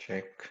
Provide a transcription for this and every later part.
check.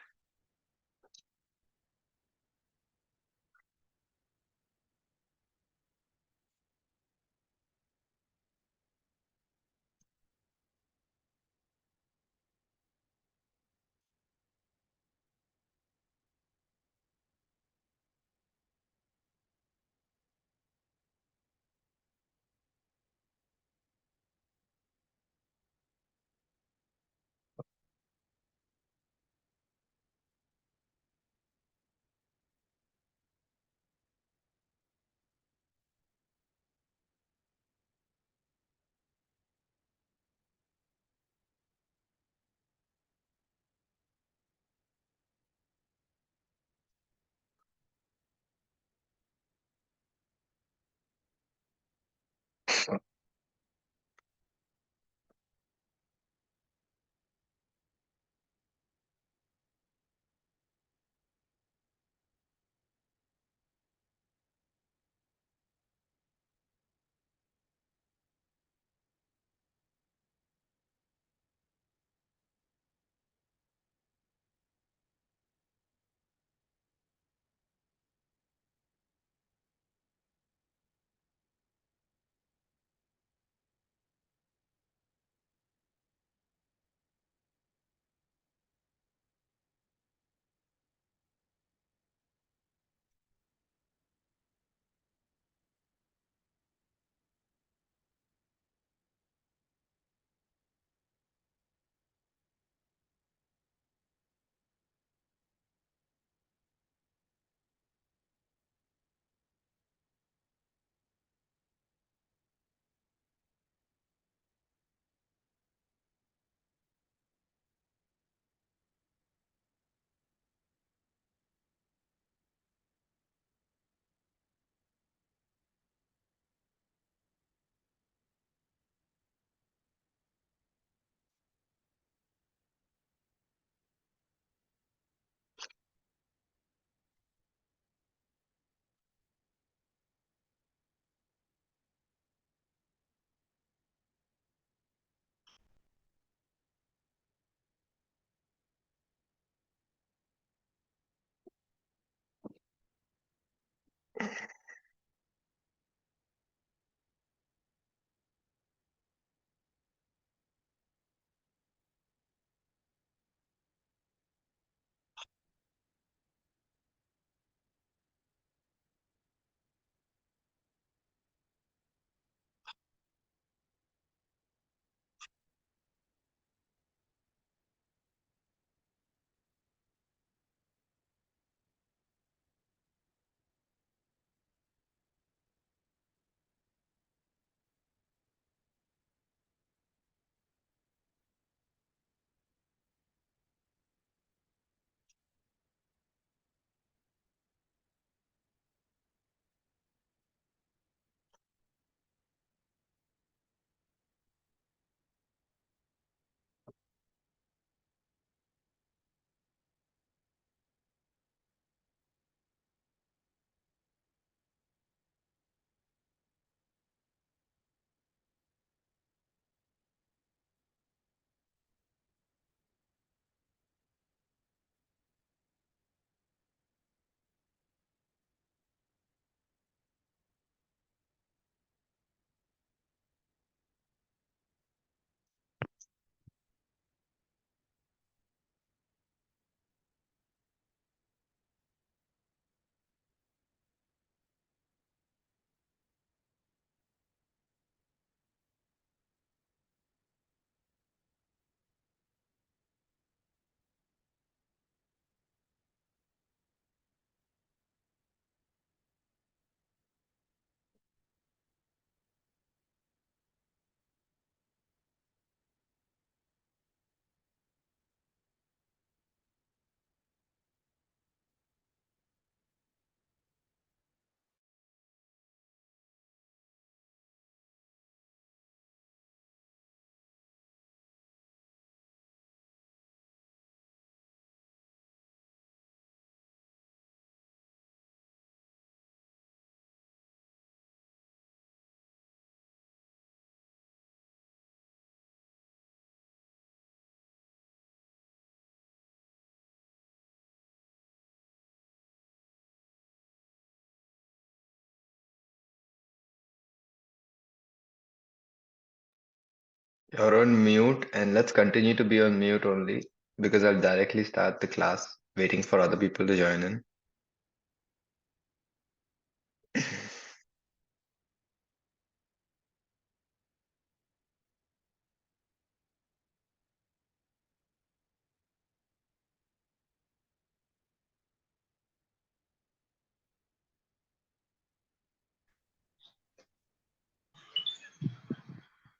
You're on mute, and let's continue to be on mute only because I'll directly start the class, waiting for other people to join in.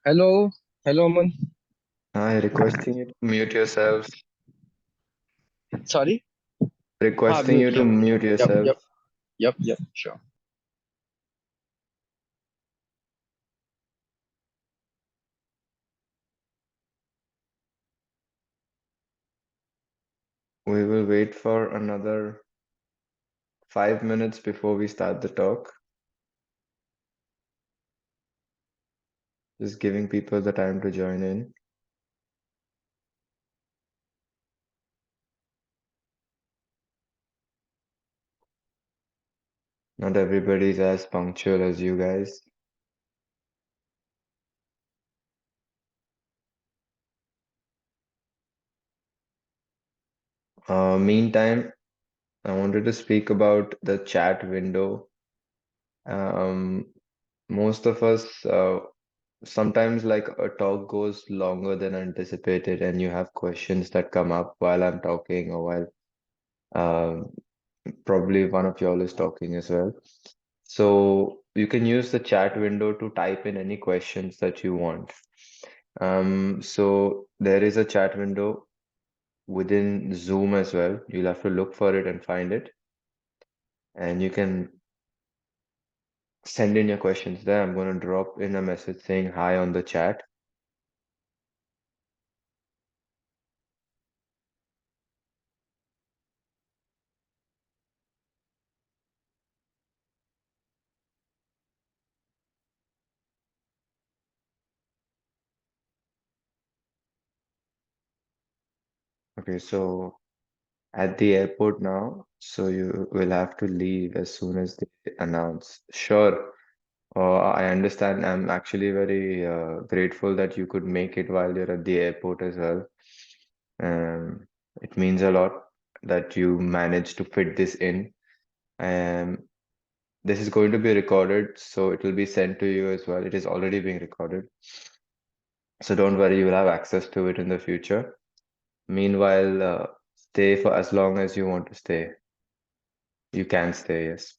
Hello, hello, Aman. Hi, requesting you to mute yourself. Sorry? Requesting Mute. you to Yep, mute yep, yourself. yep, yep. Sure. We will wait for another 5 minutes before we start the talk. Just giving people the time to join in. Not everybody's as punctual as you guys. Meantime, I wanted to speak about the chat window. Um, most of us sometimes like a talk goes longer than anticipated and you have questions that come up while I'm talking or while um probably one of y'all is talking as well. So you can use the chat window to type in any questions that you want. So there is a chat window within Zoom as well. You'll have to look for it and find it, and you can send in your questions there. I'm going to drop in a message saying hi on the chat. Okay, so at the airport now, so you will have to leave as soon as they announce. Sure, I understand. I'm actually very grateful that you could make it while you're at the airport as well. Um, it means a lot that you managed to fit this in. Um, this is going to be recorded, so it will be sent to you as well. It is already being recorded. So don't worry, you will have access to it in the future. Meanwhile, stay for as long as you want to stay. You can stay, yes.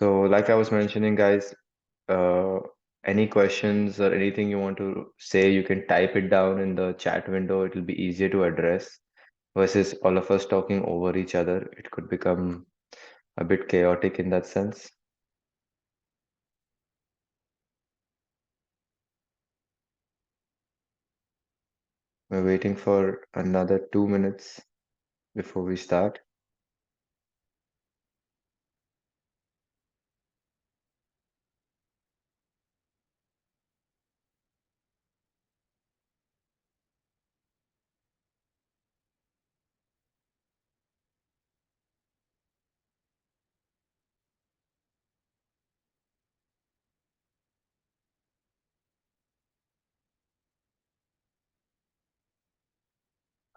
So, like I was mentioning, guys, uh, any questions or anything you want to say, you can type it down in the chat window. It will be easier to address versus all of us talking over each other. It could become a bit chaotic in that sense. We're waiting for another 2 minutes before we start.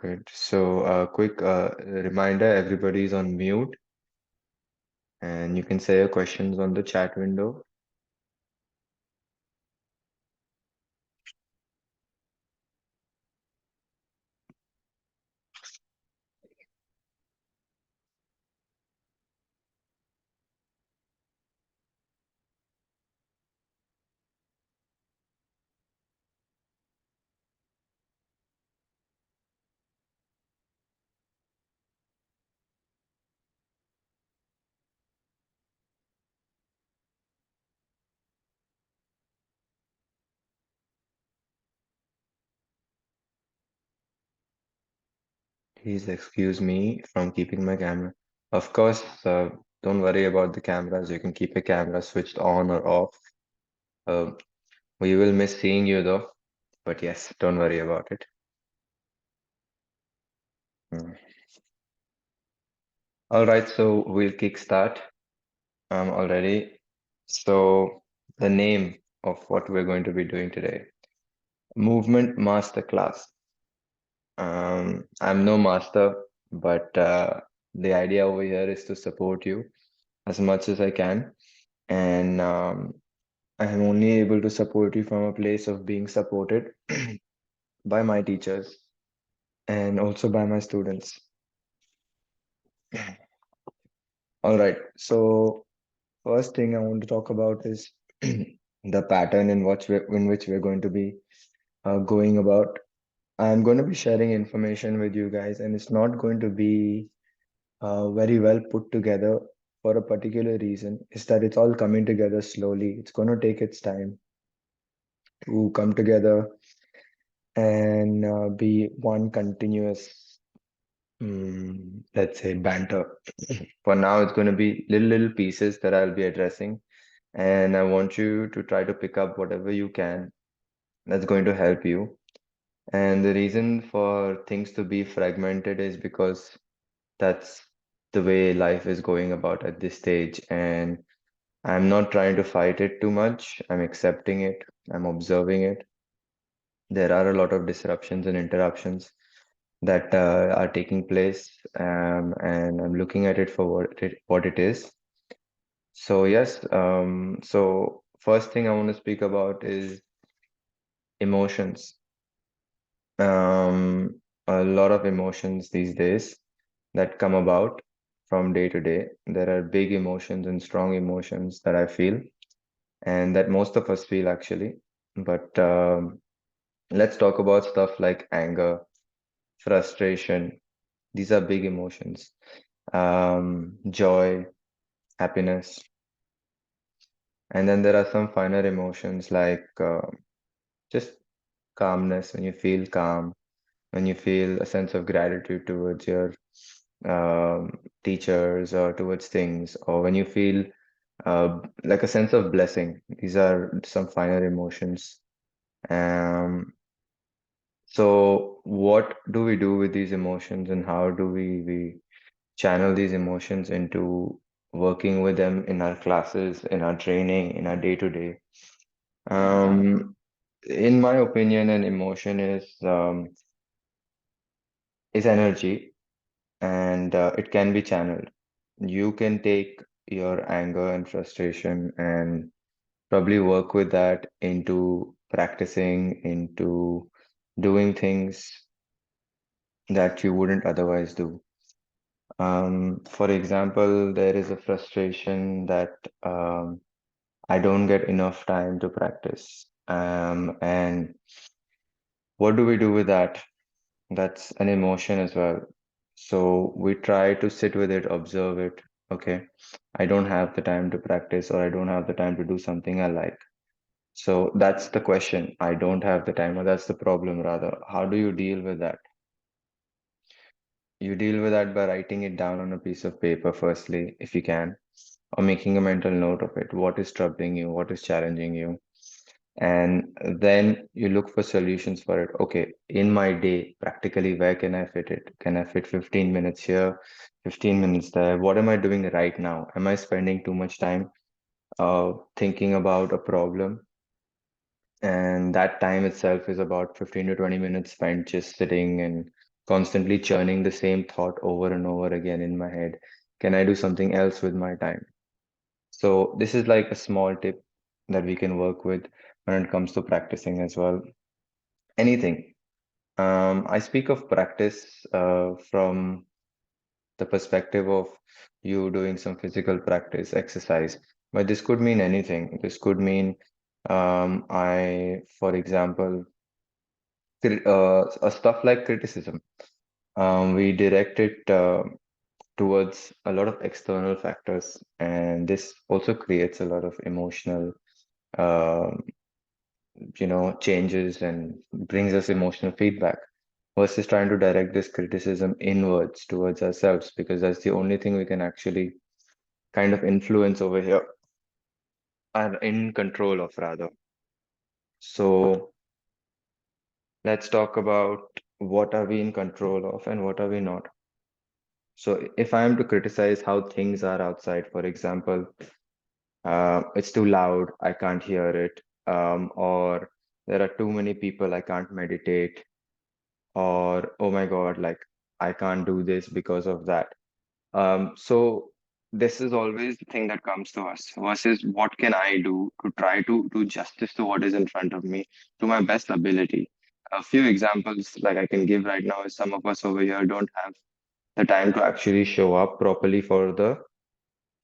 Good. So, quick reminder, everybody's on mute, and you can say your questions on the chat window. Please excuse me from keeping my camera. Of course, don't worry about the cameras. You can keep your camera switched on or off. Uh, we will miss seeing you though, but yes, don't worry about it. Mm. All right, so we'll kickstart already. So the name of what we're going to be doing today. Movement Masterclass. I'm no master, but the idea over here is to support you as much as I can. And I am only able to support you from a place of being supported by my teachers and also by my students. All right. So first thing I want to talk about is the pattern in which we're going to be going about. I'm going to be sharing information with you guys, and it's not going to be very well put together for a particular reason. Is that it's all coming together slowly. It's going to take its time to come together and be one continuous, let's say, banter. For now, it's going to be little pieces that I'll be addressing, and I want you to try to pick up whatever you can that's going to help you. And the reason for things to be fragmented is because that's the way life is going about at this stage. And I'm not trying to fight it too much. I'm accepting it. I'm observing it. There are a lot of disruptions and interruptions that are taking place, and I'm looking at it for what it is. So yes, so first thing I want to speak about is emotions. A lot of emotions these days that come about from day to day. There are big emotions and strong emotions that I feel, and that most of us feel actually. But let's talk about stuff like anger, frustration. These are big emotions. Joy, happiness, and then there are some finer emotions like just calmness when you feel calm, when you feel a sense of gratitude towards your teachers or towards things, or when you feel like a sense of blessing. These are some finer emotions. Um, so what do we do with these emotions, and how do we channel these emotions into working with them in our classes, in our training, in our day-to-day? Um, in my opinion, an emotion is energy, and it can be channeled. You can take your anger and frustration and probably work with that into practicing, into doing things that you wouldn't otherwise do. For example, there is a frustration that I don't get enough time to practice. And what do we do with that? That's an emotion as well. So we try to sit with it, observe it. Okay, I don't have the time to practice, or I don't have the time to do something I like. So that's the question. I don't have the time, or that's the problem rather. How do you deal with that? You deal with that by writing it down on a piece of paper, firstly, if you can, or making a mental note of it. What is troubling you? What is challenging you? And then you look for solutions for it. Okay, in my day, practically, where can I fit it? Can I fit 15 minutes here, 15 minutes there? What am I doing right now? Am I spending too much time thinking about a problem? And that time itself is about 15 to 20 minutes spent just sitting and constantly churning the same thought over and over again in my head. Can I do something else with my time? So this is like a small tip that we can work with when it comes to practicing as well. Anything. I speak of practice from the perspective of you doing some physical practice, exercise, but this could mean anything. This could mean for example, stuff like criticism. We direct it towards a lot of external factors, and this also creates a lot of emotional, um, changes and brings us emotional feedback versus trying to direct this criticism inwards towards ourselves, because that's the only thing we can actually kind of influence over here and in control of rather. So let's talk about what are we in control of and what are we not. So if I am to criticize how things are outside, for example, it's too loud, I can't hear it, or there are too many people, I can't meditate, or oh my God, like I can't do this because of that. So this is always the thing that comes to us versus what can I do to try to do justice to what is in front of me to my best ability. A few examples like I can give right now is some of us over here don't have the time to actually show up properly for the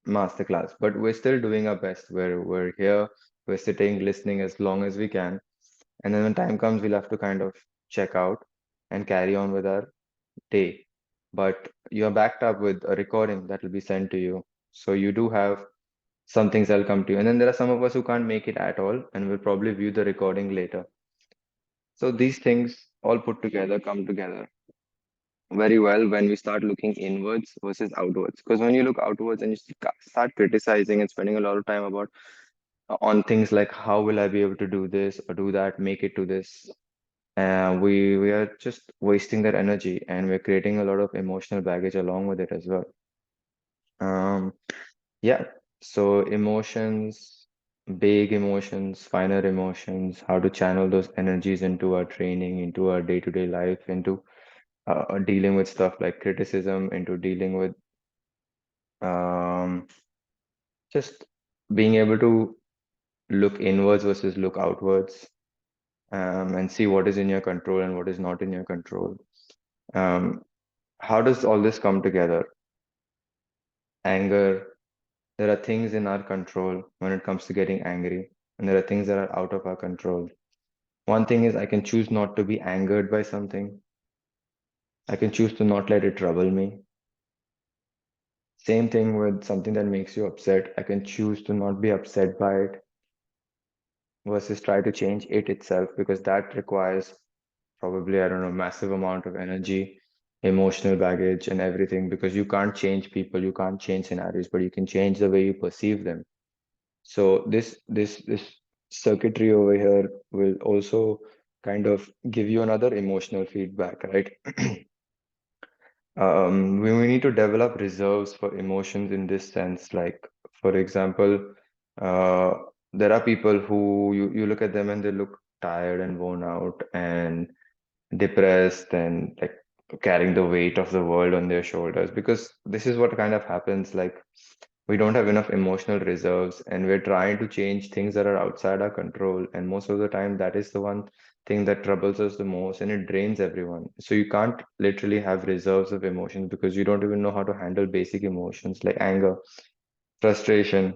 masterclass, but we're still doing our best. We're here, we're sitting, listening as long as we can, and then when time comes, we'll have to kind of check out and carry on with our day. But you're backed up with a recording that will be sent to you. So you do have some things that'll come to you. And then there are some of us who can't make it at all and will probably view the recording later. So these things all put together come together very well when we start looking inwards versus outwards. Because when you look outwards and you start criticizing and spending a lot of time about on things like how will I be able to do this or do that, make it to this, we are just wasting that energy and we're creating a lot of emotional baggage along with it as well. Um, yeah, so emotions, big emotions, finer emotions, how to channel those energies into our training, into our day-to-day life, into dealing with stuff like criticism, into dealing with um, just being able to look inwards versus look outwards, and see what is in your control and what is not in your control. Um, how does all this come together? Anger, there are things in our control when it comes to getting angry, and there are things that are out of our control. One thing is I can choose not to be angered by something. I can choose to not let it trouble me. Same thing with something that makes you upset. I can choose to not be upset by it versus try to change it itself because that requires probably, I don't know, massive amount of energy, emotional baggage, and everything because you can't change people, you can't change scenarios, but you can change the way you perceive them. So this circuitry over here will also kind of give you another emotional feedback, right? We need to develop reserves for emotions in this sense. Like, for example, uh, there are people who you look at them and they look tired and worn out and depressed and like carrying the weight of the world on their shoulders because this is what kind of happens. Like, we don't have enough emotional reserves and we're trying to change things that are outside our control. And most of the time, that is the one thing that troubles us the most and it drains everyone. So you can't literally have reserves of emotions because you don't even know how to handle basic emotions like anger, frustration.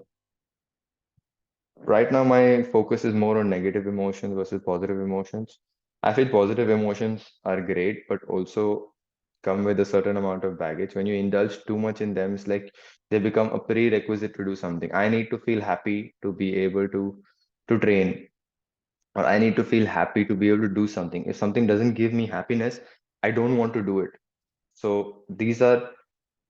Right now, my focus is more on negative emotions versus positive emotions. I feel positive emotions are great, but also come with a certain amount of baggage. When you indulge too much in them, it's like they become a prerequisite to do something. I need to feel happy to be able to train, or I need to feel happy to be able to do something. If something doesn't give me happiness, I don't want to do it. So these are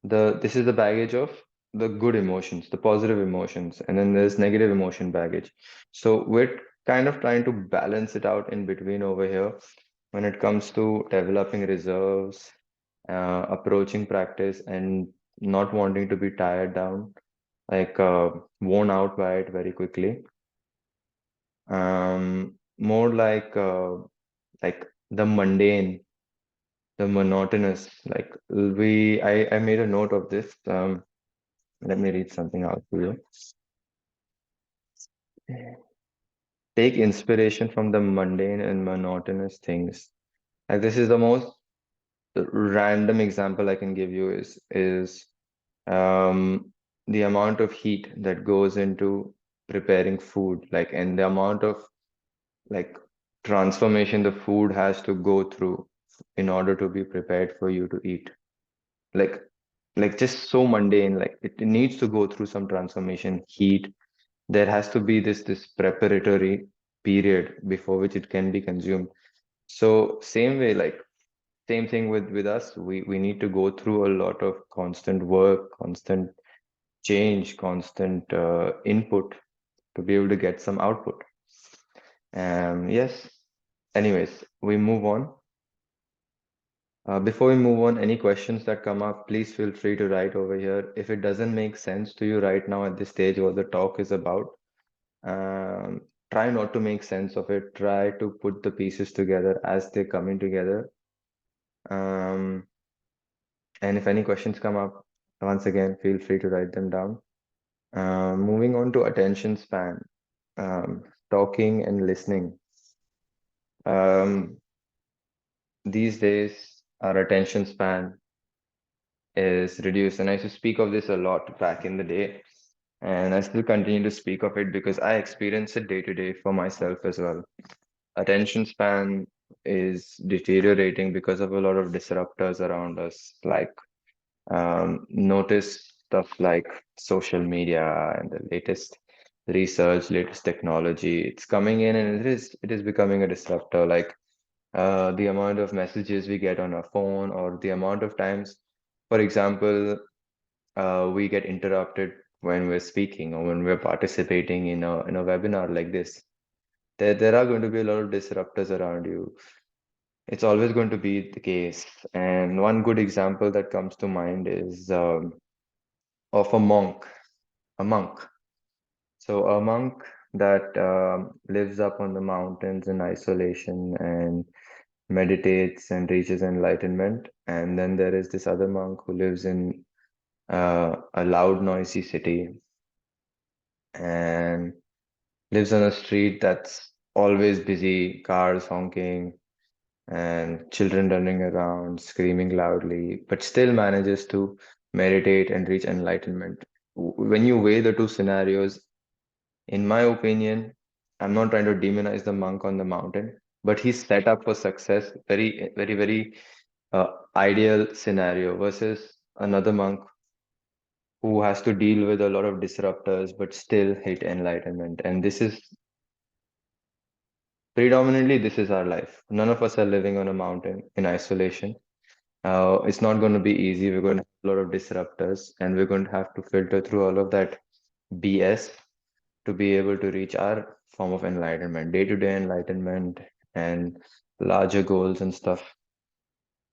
this is the baggage of the good emotions, the positive emotions, and then there's negative emotion baggage. So we're kind of trying to balance it out in between over here when it comes to developing reserves, approaching practice, and not wanting to be tired down, like worn out by it very quickly. More like the mundane, the monotonous. Like I made a note of this. Let me read something out for you. Take inspiration from the mundane and monotonous things. Like this is the most random example I can give you is the amount of heat that goes into preparing food, like and the amount of like transformation the food has to go through in order to be prepared for you to eat. Like like just so mundane, like it needs to go through some transformation, heat. There has to be this preparatory period before which it can be consumed. So same way, like same thing with us. We need to go through a lot of constant work, constant change, constant input to be able to get some output. Yes. Anyways, we move on. Before we move on, any questions that come up, please feel free to write over here. If it doesn't make sense to you right now at this stage what the talk is about, um, try not to make sense of it. Try to put the pieces together as they're coming together. Um, and if any questions come up, once again, feel free to write them down. Moving on to attention span, talking and listening. Um, these days, our attention span is reduced. And I used to speak of this a lot back in the day. And I still continue to speak of it because I experience it day to day for myself as well. Attention span is deteriorating because of a lot of disruptors around us, like notice stuff like social media and the latest research, latest technology. It's coming in and it is becoming a disruptor. Like the amount of messages we get on our phone, or the amount of times, for example, we get interrupted when we're speaking or when we're participating in a webinar like this. There are going to be a lot of disruptors around you. It's always going to be the case. And one good example that comes to mind is of a monk, a monk. So a monk that lives up on the mountains in isolation and meditates and reaches enlightenment. And then there is this other monk who lives in a loud, noisy city and lives on a street that's always busy, cars honking, and children running around, screaming loudly, but still manages to meditate and reach enlightenment. When you weigh the two scenarios, in my opinion, I'm not trying to demonize the monk on the mountain, but he's set up for success, very, very, very ideal scenario versus another monk who has to deal with a lot of disruptors but still hit enlightenment. And this is predominantly this is our life. None of us are living on a mountain in isolation. It's not going to be easy. We're going to have a lot of disruptors, and we're going to have to filter through all of that BS to be able to reach our form of enlightenment, day-to-day enlightenment, and larger goals and stuff.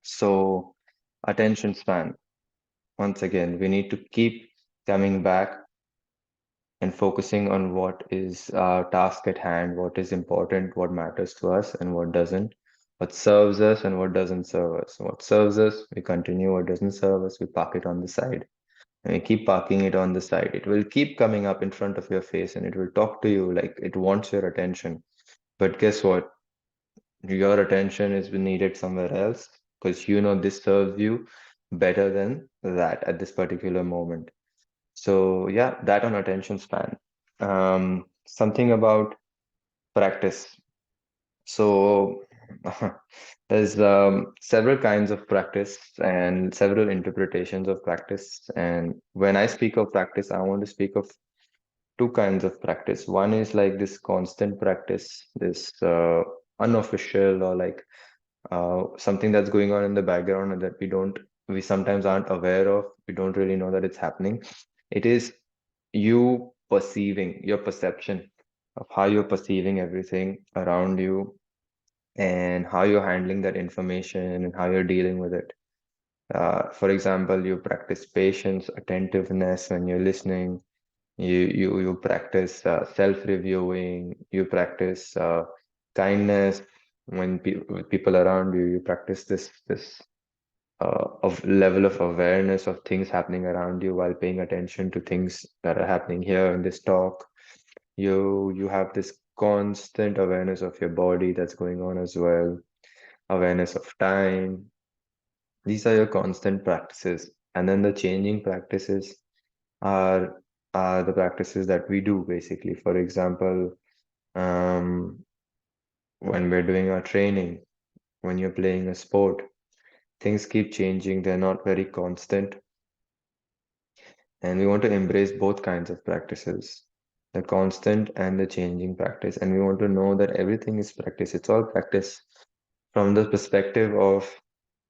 So, attention span. Once again, we need to keep coming back and focusing on what is our task at hand, what is important, what matters to us, and what doesn't, what serves us and what doesn't serve us. What serves us, we continue. What doesn't serve us, we park it on the side. And we keep parking it on the side. It will keep coming up in front of your face and it will talk to you like it wants your attention. But guess what? Your attention is needed somewhere else because you know this serves you better than that at this particular moment. So yeah, that on attention span. Something about practice. So there's several kinds of practice and several interpretations of practice. And when I speak of practice, I want to speak of two kinds of practice. One is like this constant practice, this unofficial or like something that's going on in the background and that we sometimes aren't aware of. We don't really know that it's happening. It is you perceiving, your perception of how you're perceiving everything around you and how you're handling that information and how you're dealing with it. For example, you practice patience, attentiveness when you're listening. You practice self-reviewing. You practice kindness when with people around you. You practice this of level of awareness of things happening around you while paying attention to things that are happening here in this talk. You have this constant awareness of your body that's going on as well, awareness of time. These are your constant practices. And then the changing practices are are the practices that we do basically. For example, um, when we're doing our training, when you're playing a sport, things keep changing. They're not very constant. And we want to embrace both kinds of practices, the constant and the changing practice. And we want to know that everything is practice. It's all practice from the perspective of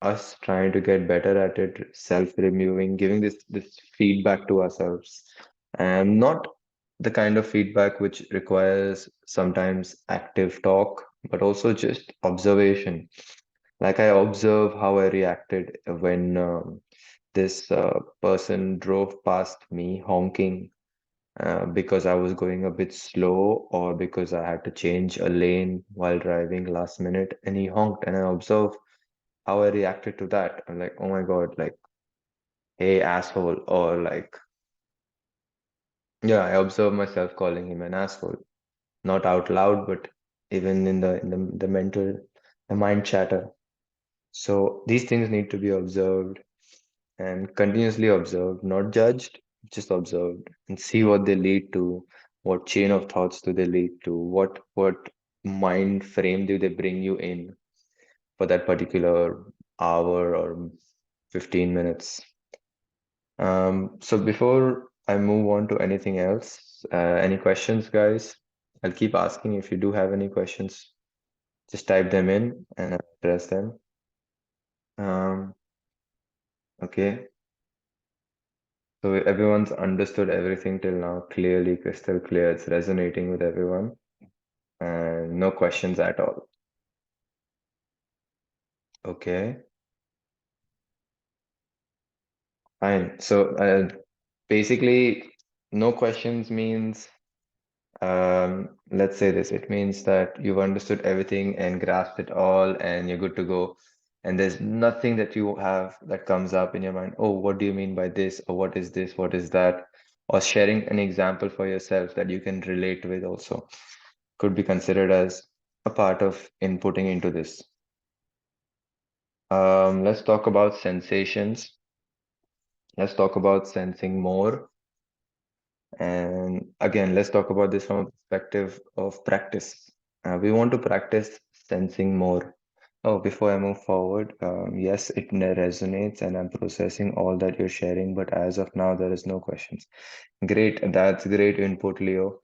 us trying to get better at it, self-reviewing, giving this feedback to ourselves. And not the kind of feedback which requires sometimes active talk, but also just observation. Like I observe how I reacted when this person drove past me honking, because I was going a bit slow or because I had to change a lane while driving last minute, and he honked, and I observed how I reacted to that. I'm like, oh my God, like, hey, asshole, or like, yeah, I observed myself calling him an asshole, not out loud, but even in the mental, the mind chatter. So these things need to be observed and continuously observed, not judged, just observed and see what they lead to, what chain of thoughts do they lead to, what mind frame do they bring you in for that particular hour or 15 minutes. So before I move on to anything else, any questions, guys? I'll keep asking. If you do have any questions, just type them in and I'll address them. Um, okay. So everyone's understood everything till now clearly, crystal clear. It's resonating with everyone, and no questions at all. Okay, fine. So basically, no questions means, let's say this. It means that you've understood everything and grasped it all, and you're good to go. And there's nothing that you have that comes up in your mind. Oh, what do you mean by this? Or what is this? What is that? Or sharing an example for yourself that you can relate with also could be considered as a part of inputting into this. Let's talk about sensations. Let's talk about sensing more. And again, let's talk about this from a perspective of practice. We want to practice sensing more. Oh, before I move forward, yes, it resonates and I'm processing all that you're sharing, but as of now, there is no questions. Great, that's great input, Leo.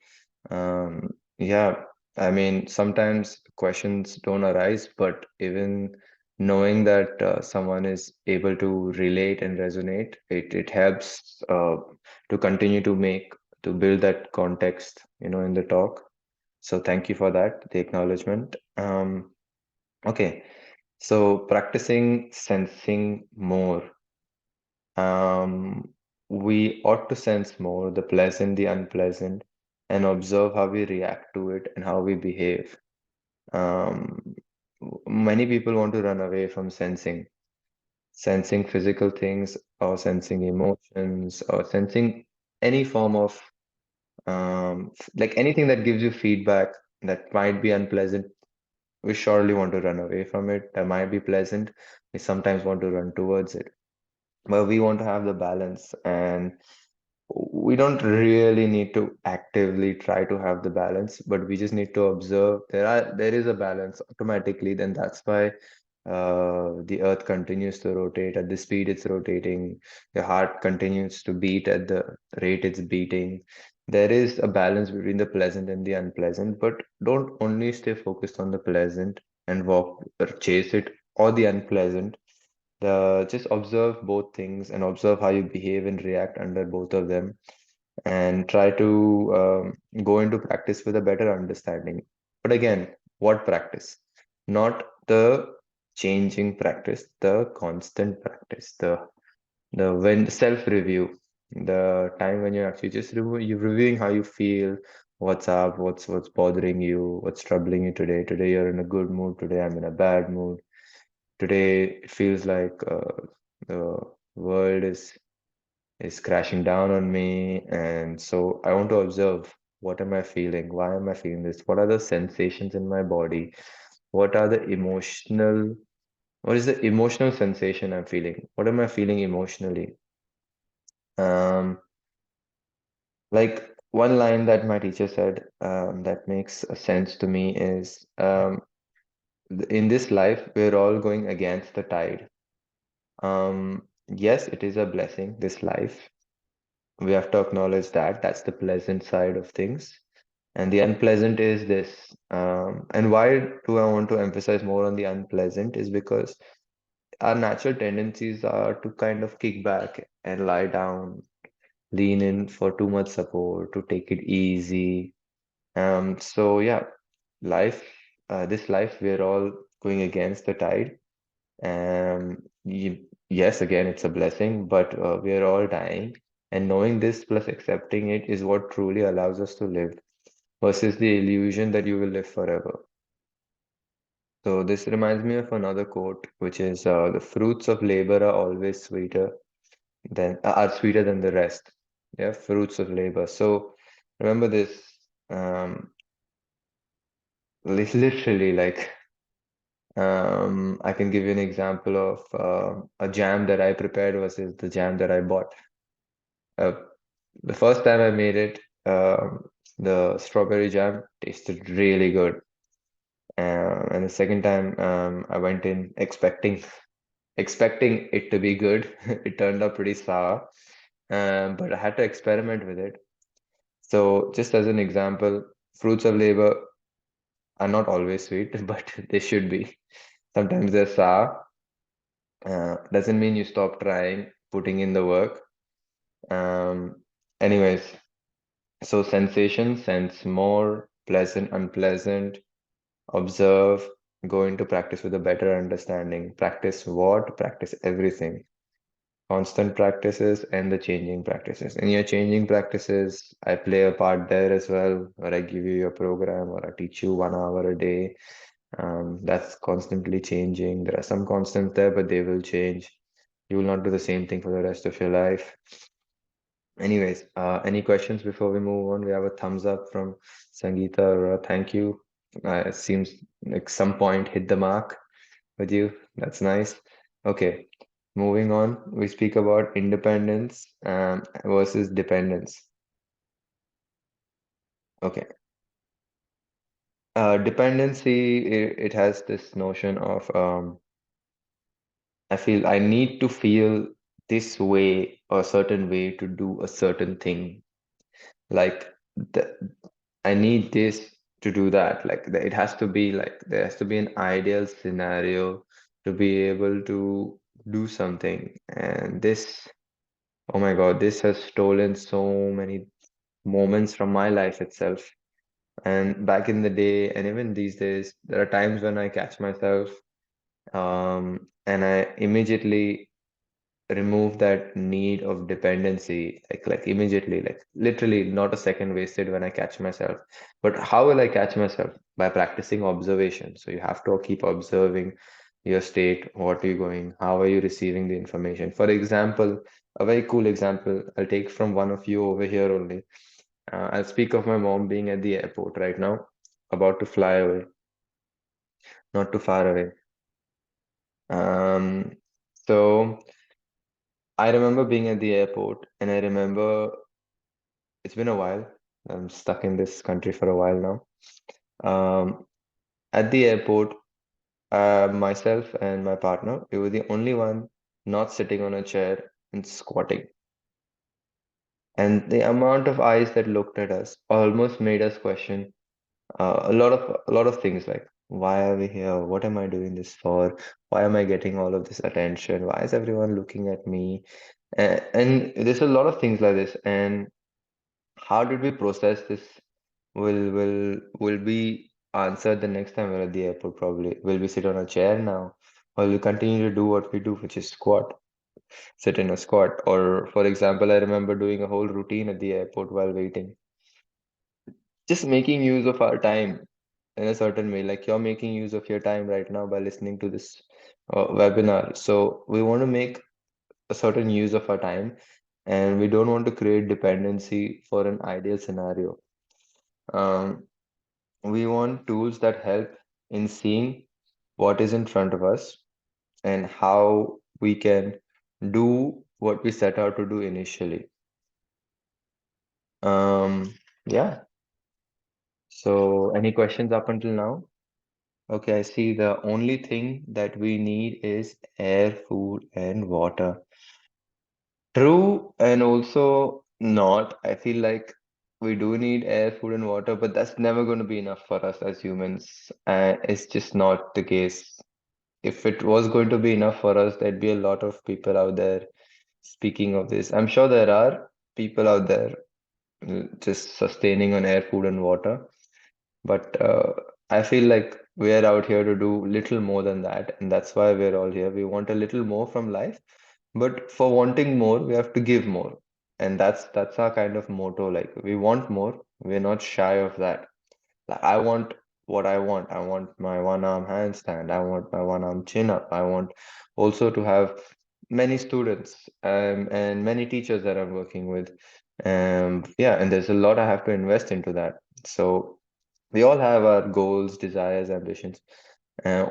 Yeah, I mean, sometimes questions don't arise, but even knowing that someone is able to relate and resonate, it helps to continue to to build that context, in the talk. So thank you for that, the acknowledgement. Okay, so practicing sensing more. Um, we ought to sense more the pleasant, the unpleasant, and observe how we react to it and how we behave. Um, Many people want to run away from sensing physical things or sensing emotions or sensing any form of like anything that gives you feedback that might be unpleasant. We surely want to run away from it. That might be pleasant. We sometimes want to run towards it, but we want to have the balance, and we don't really need to actively try to have the balance, but we just need to observe there is a balance automatically. Then that's why the earth continues to rotate at the speed it's rotating. The heart continues to beat at the rate it's beating. There is a balance between the pleasant and the unpleasant, but don't only stay focused on the pleasant and walk or chase it, or the unpleasant. Just observe both things and observe how you behave and react under both of them, and try to go into practice with a better understanding. But again, what practice? Not the changing practice, the constant practice, the when self-review, the time when you're actually just you're reviewing how you feel, what's up, what's bothering you, what's troubling you today. Today you're in a good mood, today I'm in a bad mood. Today it feels like the world is crashing down on me, and so I want to observe, what am I feeling? Why am I feeling this? What are the sensations in my body? What are the emotional what is the emotional sensation I'm feeling? What am I feeling emotionally? Um, like one line that my teacher said, that makes a sense to me is, in this life, we're all going against the tide. Yes, it is a blessing, this life. We have to acknowledge that. That's the pleasant side of things. And the unpleasant is this. And why do I want to emphasize more on the unpleasant is because our natural tendencies are to kind of kick back and lie down, lean in for too much support, to take it easy. So yeah, life, this life, we're all going against the tide. Yes, again, it's a blessing, but we are all dying. And knowing this plus accepting it is what truly allows us to live versus the illusion that you will live forever. So this reminds me of another quote, which is the fruits of labor are always sweeter than the rest. Yeah, fruits of labor. So remember this. Um, literally, like I can give you an example of a jam that I prepared versus the jam that I bought. Uh, the first time I made it, the strawberry jam tasted really good. And the second time, I went in expecting it to be good. It turned out pretty sour, but I had to experiment with it. So, just as an example, fruits of labor are not always sweet, but they should be. Sometimes they're sour. Doesn't mean you stop trying, putting in the work. Um, anyways, so sensation, sense more, pleasant, unpleasant, observe, go into practice with a better understanding. Practice what? Practice everything. Constant practices and the changing practices. In your changing practices, I play a part there as well, where I give you your program or I teach you 1 hour a day. That's constantly changing. There are some constants there, but they will change. You will not do the same thing for the rest of your life. Anyways, any questions before we move on? We have a thumbs up from Sangeeta. Thank you. It seems like some point hit the mark with you. That's nice. Okay, moving on. We speak about independence versus dependence. Okay. Dependency, it has this notion of I feel I need to feel this way or a certain way to do a certain thing. Like the, I need this to do that. It has to be like there has to be an ideal scenario to be able to do something. And this, oh my God, this has stolen so many moments from my life itself. And back in the day, and even these days, there are times when I catch myself, and I immediately remove that need of dependency, like immediately, like literally not a second wasted when I catch myself. But how will I catch myself? By practicing observation. So you have to keep observing your state, what are you going, how are you receiving the information. For example, a very cool example I'll take from one of you over here only. I'll speak of my mom being at the airport right now, about to fly away, not too far away. So I remember being at the airport, and I remember it's been a while. I'm stuck in this country for a while now. At the airport, myself and my partner, we were the only one not sitting on a chair and squatting. And the amount of eyes that looked at us almost made us question a lot of things like why are we here? What am I doing this for? Why am I getting all of this attention? Why is everyone looking at me? And there's a lot of things like this. And how did we process this? Will be answered the next time we're at the airport probably. Will we sit on a chair now? Or will we continue to do what we do, which is squat, sit in a squat? Or for example, I remember doing a whole routine at the airport while waiting. Just making use of our time in a certain way. Like you're making use of your time right now by listening to this webinar. So we want to make a certain use of our time and we don't want to create dependency for an ideal scenario. Um, we want tools that help in seeing what is in front of us and how we can do what we set out to do initially. Yeah. So, any questions up until now? Okay, I see the only thing that we need is air, food, and water. True, and also not. I feel like we do need air, food, and water, but that's never going to be enough for us as humans. It's just not the case. If it was going to be enough for us, there'd be a lot of people out there speaking of this. I'm sure there are people out there just sustaining on air, food, and water. But I feel like we're out here to do little more than that, and that's why we're all here. We want a little more from life, but for wanting more, we have to give more. And that's our kind of motto. Like we want more. We're not shy of that. Like I want what I want. I want my one arm handstand. I want my one arm chin up. I want also to have many students and many teachers that I'm working with. Yeah, and there's a lot I have to invest into that. So we all have our goals, desires, ambitions. Uh,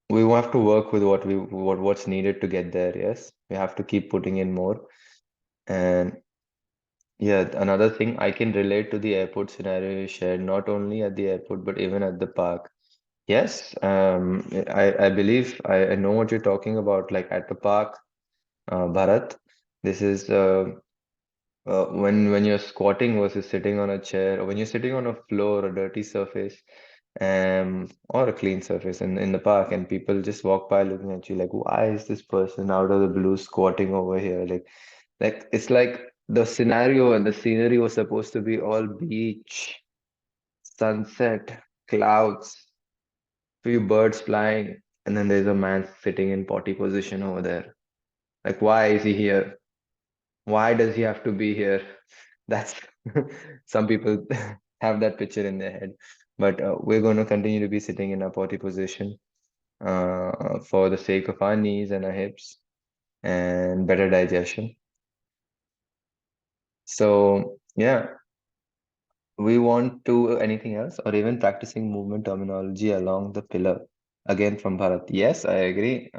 we have to work with what's needed to get there. Yes, we have to keep putting in more. And yeah, another thing I can relate to the airport scenario you shared, not only at the airport, but even at the park. Yes, I believe I know what you're talking about. Like at the park, Bharat, this is when you're squatting versus sitting on a chair, or when you're sitting on a floor, a dirty surface, or a clean surface in the park, and people just walk by looking at you like, why is this person out of the blue squatting over here? Like it's like the scenario and the scenery was supposed to be all beach, sunset, clouds, few birds flying, and then there's a man sitting in potty position over there. Like, why is he here? Why does he have to be here? That's some people have that picture in their head. But we're going to continue to be sitting in a potty position for the sake of our knees and our hips and better digestion. So, yeah, we want to anything else or even practicing movement terminology along the pillar. Again, from Bharat. Yes, I agree.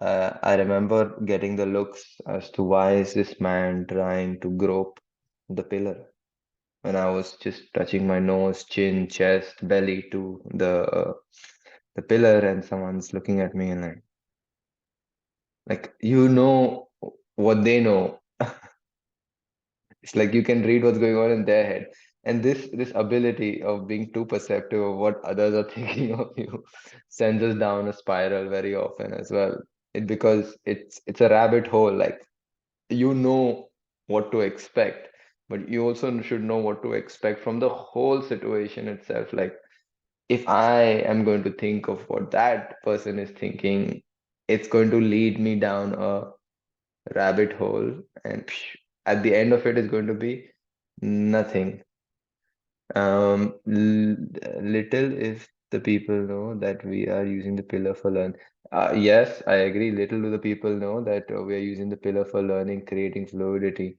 I remember getting the looks as to why is this man trying to grope the pillar when I was just touching my nose, chin, chest, belly to the pillar, and someone's looking at me and like you know what they know. It's like you can read what's going on in their head. And this ability of being too perceptive of what others are thinking of you sends us down a spiral very often as well. Because it's a rabbit hole. Like you know what to expect, but you also should know what to expect from the whole situation itself. Like if I am going to think of what that person is thinking, it's going to lead me down a rabbit hole, and at the end of it is going to be nothing. Little if the people know that we are using the pillar for learn. Yes, I agree. Little do the people know that we are using the pillar for learning, creating fluidity.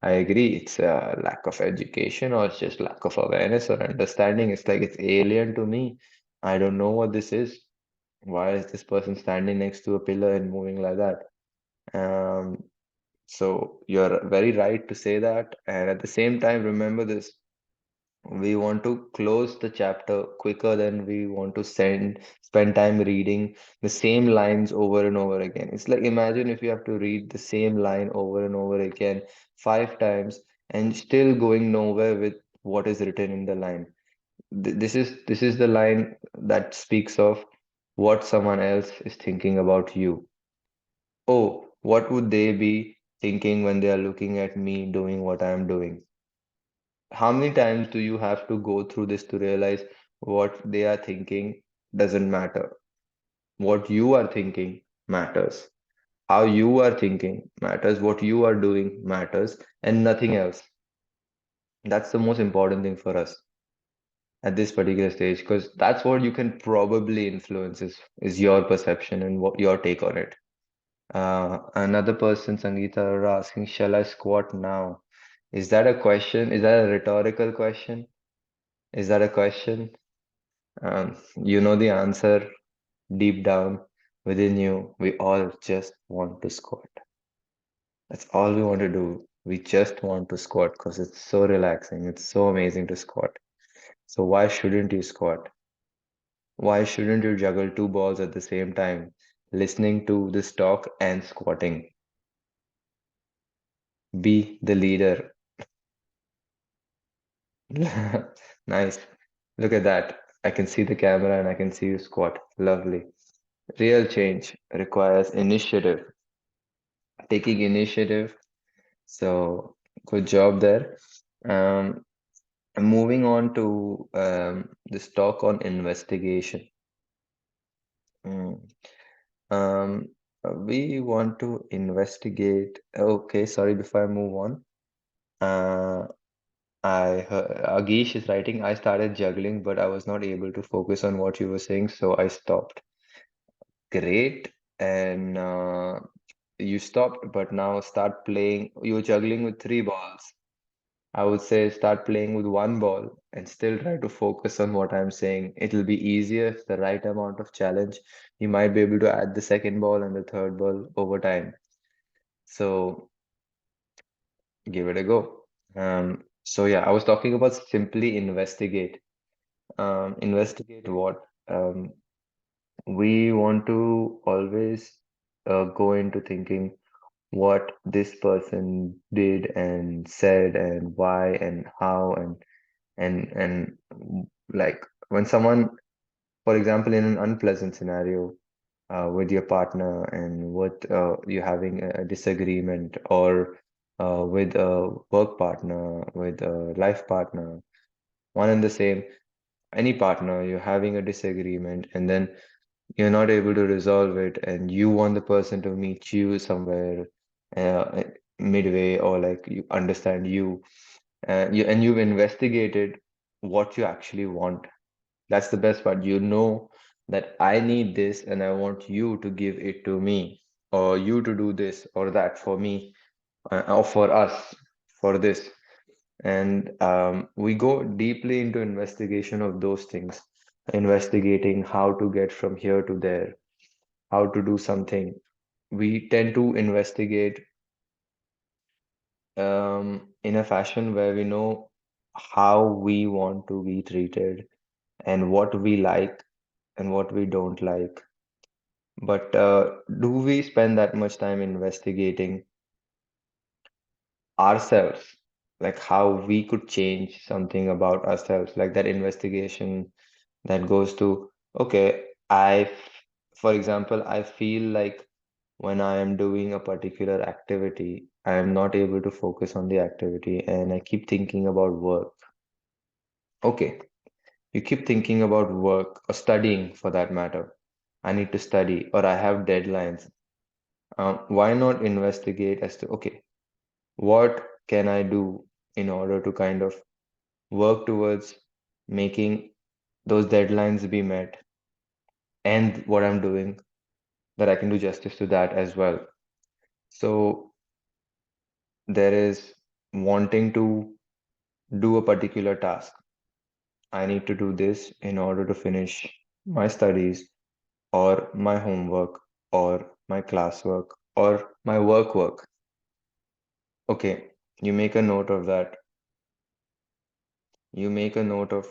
I agree. It's a lack of education or it's just lack of awareness or understanding. It's like it's alien to me. I don't know what this is. Why is this person standing next to a pillar and moving like that? Um, so you're very right to say that. And at the same time, remember this. We want to close the chapter quicker than we want to spend time reading the same lines over and over again. It's like imagine if you have to read the same line over and over again 5 times and still going nowhere with what is written in the line. This is the line that speaks of what someone else is thinking about you. Oh, what would they be thinking when they are looking at me doing what I am doing? How many times do you have to go through this to realize what they are thinking doesn't matter? What you are thinking matters. How you are thinking matters. What you are doing matters, and nothing else. That's the most important thing for us at this particular stage, because that's what you can probably influence is your perception and what your take on it. Another person, Sangeeta, are asking, shall I squat now? Is that a question? Is that a rhetorical question? Is that a question? You know the answer deep down within you. We all just want to squat. That's all we want to do. We just want to squat because it's so relaxing. It's so amazing to squat. So why shouldn't you squat? Why shouldn't you juggle two balls at the same time, listening to this talk and squatting? Be the leader. Nice. Look at that. I can see the camera and I can see you squat. Lovely. Real change requires initiative, taking initiative. So good job there. Um, moving on to this talk on investigation. Mm. Um, We want to investigate. Okay, sorry, before I move on. Uh, Agish is writing, I started juggling, but I was not able to focus on what you were saying, so I stopped. Great. And you stopped, but now start playing. You're juggling with three balls. I would say start playing with one ball and still try to focus on what I'm saying. It'll be easier, the right amount of challenge. You might be able to add the second ball and the third ball over time. So give it a go. So yeah, I was talking about simply investigate. Investigate what? We want to always go into thinking what this person did and said and why and how and like when someone, for example, in an unpleasant scenario with your partner and with you having a disagreement or with a work partner, with a life partner, one and the same, any partner, you're having a disagreement and then you're not able to resolve it and you want the person to meet you somewhere uh, midway or like you understand you and you've investigated what you actually want. That's the best part. You know that I need this and I want you to give it to me, or you to do this or that for me, or for us, for this. And we go deeply into investigation of those things, investigating how to get from here to there, how to do something. We tend to investigate in a fashion where we know how we want to be treated and what we like and what we don't like. But do we spend that much time investigating ourselves, like how we could change something about ourselves, like that investigation that goes to, okay, for example, I feel like when I am doing a particular activity, I am not able to focus on the activity and I keep thinking about work. Okay, you keep thinking about work or studying for that matter. I need to study or I have deadlines. Why not investigate as to, okay, what can I do in order to kind of work towards making those deadlines be met and what I'm doing that I can do justice to that as well. So there is wanting to do a particular task. I need to do this in order to finish my studies or my homework or my classwork or my work. Okay, you make a note of that. You make a note of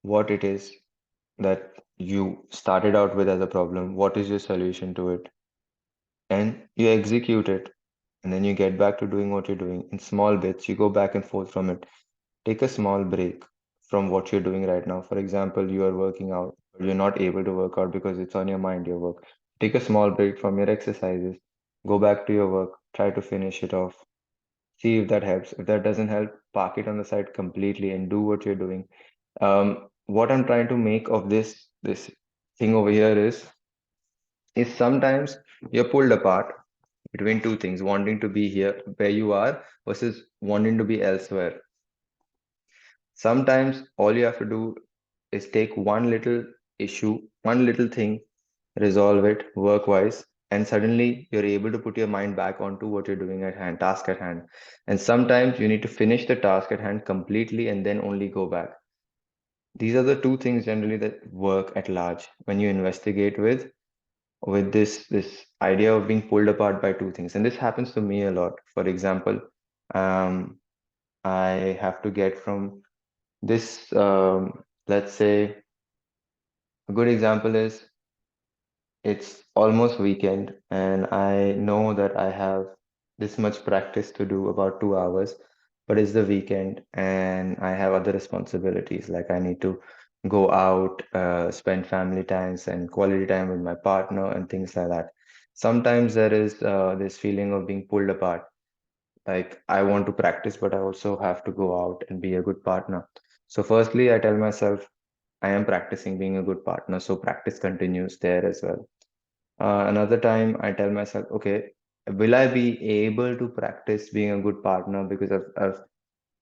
what it is that you started out with as a problem, what is your solution to it, and you execute it. And then you get back to doing what you're doing in small bits. You go back and forth from it. Take a small break from what you're doing right now. For example, you are working out, but you're not able to work out because it's on your mind, your work. Take a small break from your exercises. Go back to your work. Try to finish it off. See if that helps. If that doesn't help, park it on the side completely and do what you're doing. What I'm trying to make of this thing over here is sometimes you're pulled apart between two things, wanting to be here where you are versus wanting to be elsewhere. Sometimes all you have to do is take one little issue, one little thing, resolve it work-wise, and suddenly you're able to put your mind back onto what you're doing at hand, task at hand. And sometimes you need to finish the task at hand completely and then only go back. These are the two things generally that work at large when you investigate with this idea of being pulled apart by two things. And this happens to me a lot. For example, um, I have to get from this, let's say, a good example is it's almost weekend, and I know that I have this much practice to do, about 2 hours, but it's the weekend, and I have other responsibilities. Like I need to go out, spend family times and quality time with my partner, and things like that. Sometimes there is this feeling of being pulled apart. Like I want to practice, but I also have to go out and be a good partner. So, firstly, I tell myself I am practicing being a good partner, so practice continues there as well. Another time I tell myself, okay, will I be able to practice being a good partner because I've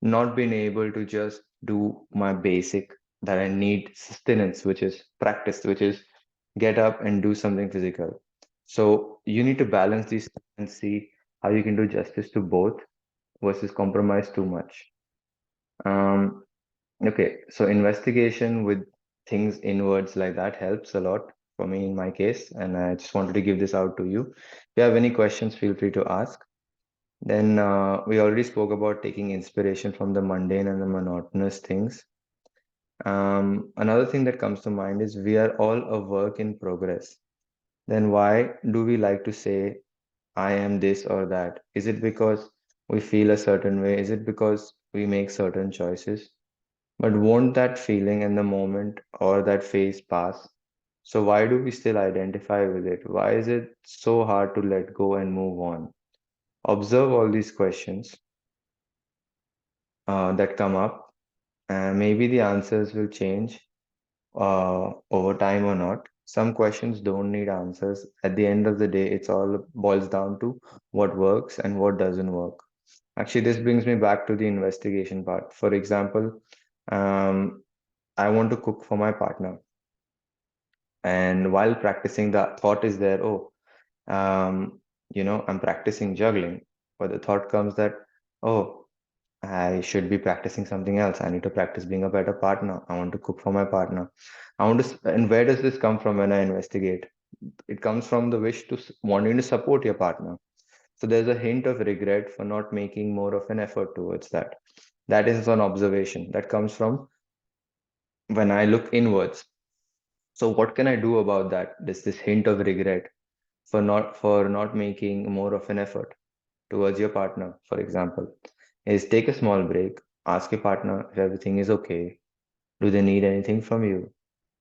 not been able to just do my basic that I need sustenance, which is practice, which is get up and do something physical. So you need to balance these and see how you can do justice to both versus compromise too much. Um, okay, so investigation with things inwards like that helps a lot for me in my case, and I just wanted to give this out to you. If you have any questions, feel free to ask. Then we already spoke about taking inspiration from the mundane and the monotonous things. Another thing that comes to mind is we are all a work in progress. Then why do we like to say, I am this or that? Is it because we feel a certain way? Is it because we make certain choices? But won't that feeling in the moment or that phase pass? So why do we still identify with it? Why is it so hard to let go and move on? Observe all these questions that come up, and maybe the answers will change over time or not. Some questions don't need answers. At the end of the day, it's all boils down to what works and what doesn't work. Actually, this brings me back to the investigation part. For example, um, I want to cook for my partner, and while practicing, the thought is there, oh, I'm practicing juggling, but the thought comes that, oh, I should be practicing something else. I need to practice being a better partner. I want to cook for my partner. And where does this come from when I investigate? It comes from the wish to wanting to support your partner. So there's a hint of regret for not making more of an effort towards that. That is an observation that comes from when I look inwards. So what can I do about that? There's this hint of regret for not making more of an effort towards your partner, for example, is take a small break, ask your partner if everything is okay. Do they need anything from you?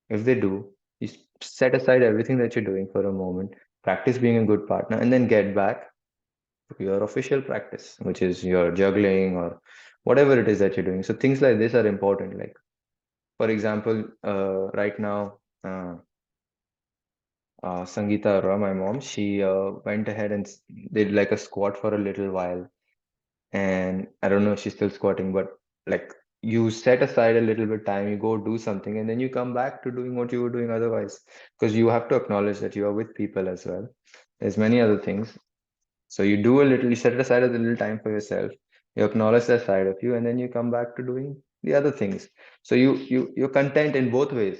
If they do, you set aside everything that you're doing for a moment, practice being a good partner, and then get back to your official practice, which is your juggling or whatever it is that you're doing. So things like this are important. Like, for example, right now, Sangeeta Arora, my mom, she went ahead and did like a squat for a little while. And I don't know if she's still squatting, but like you set aside a little bit time, you go do something, and then you come back to doing what you were doing otherwise. Because you have to acknowledge that you are with people as well. There's many other things. So you do a little, you set aside a little time for yourself. You acknowledge that side of you, and then you come back to doing the other things. So you're content in both ways.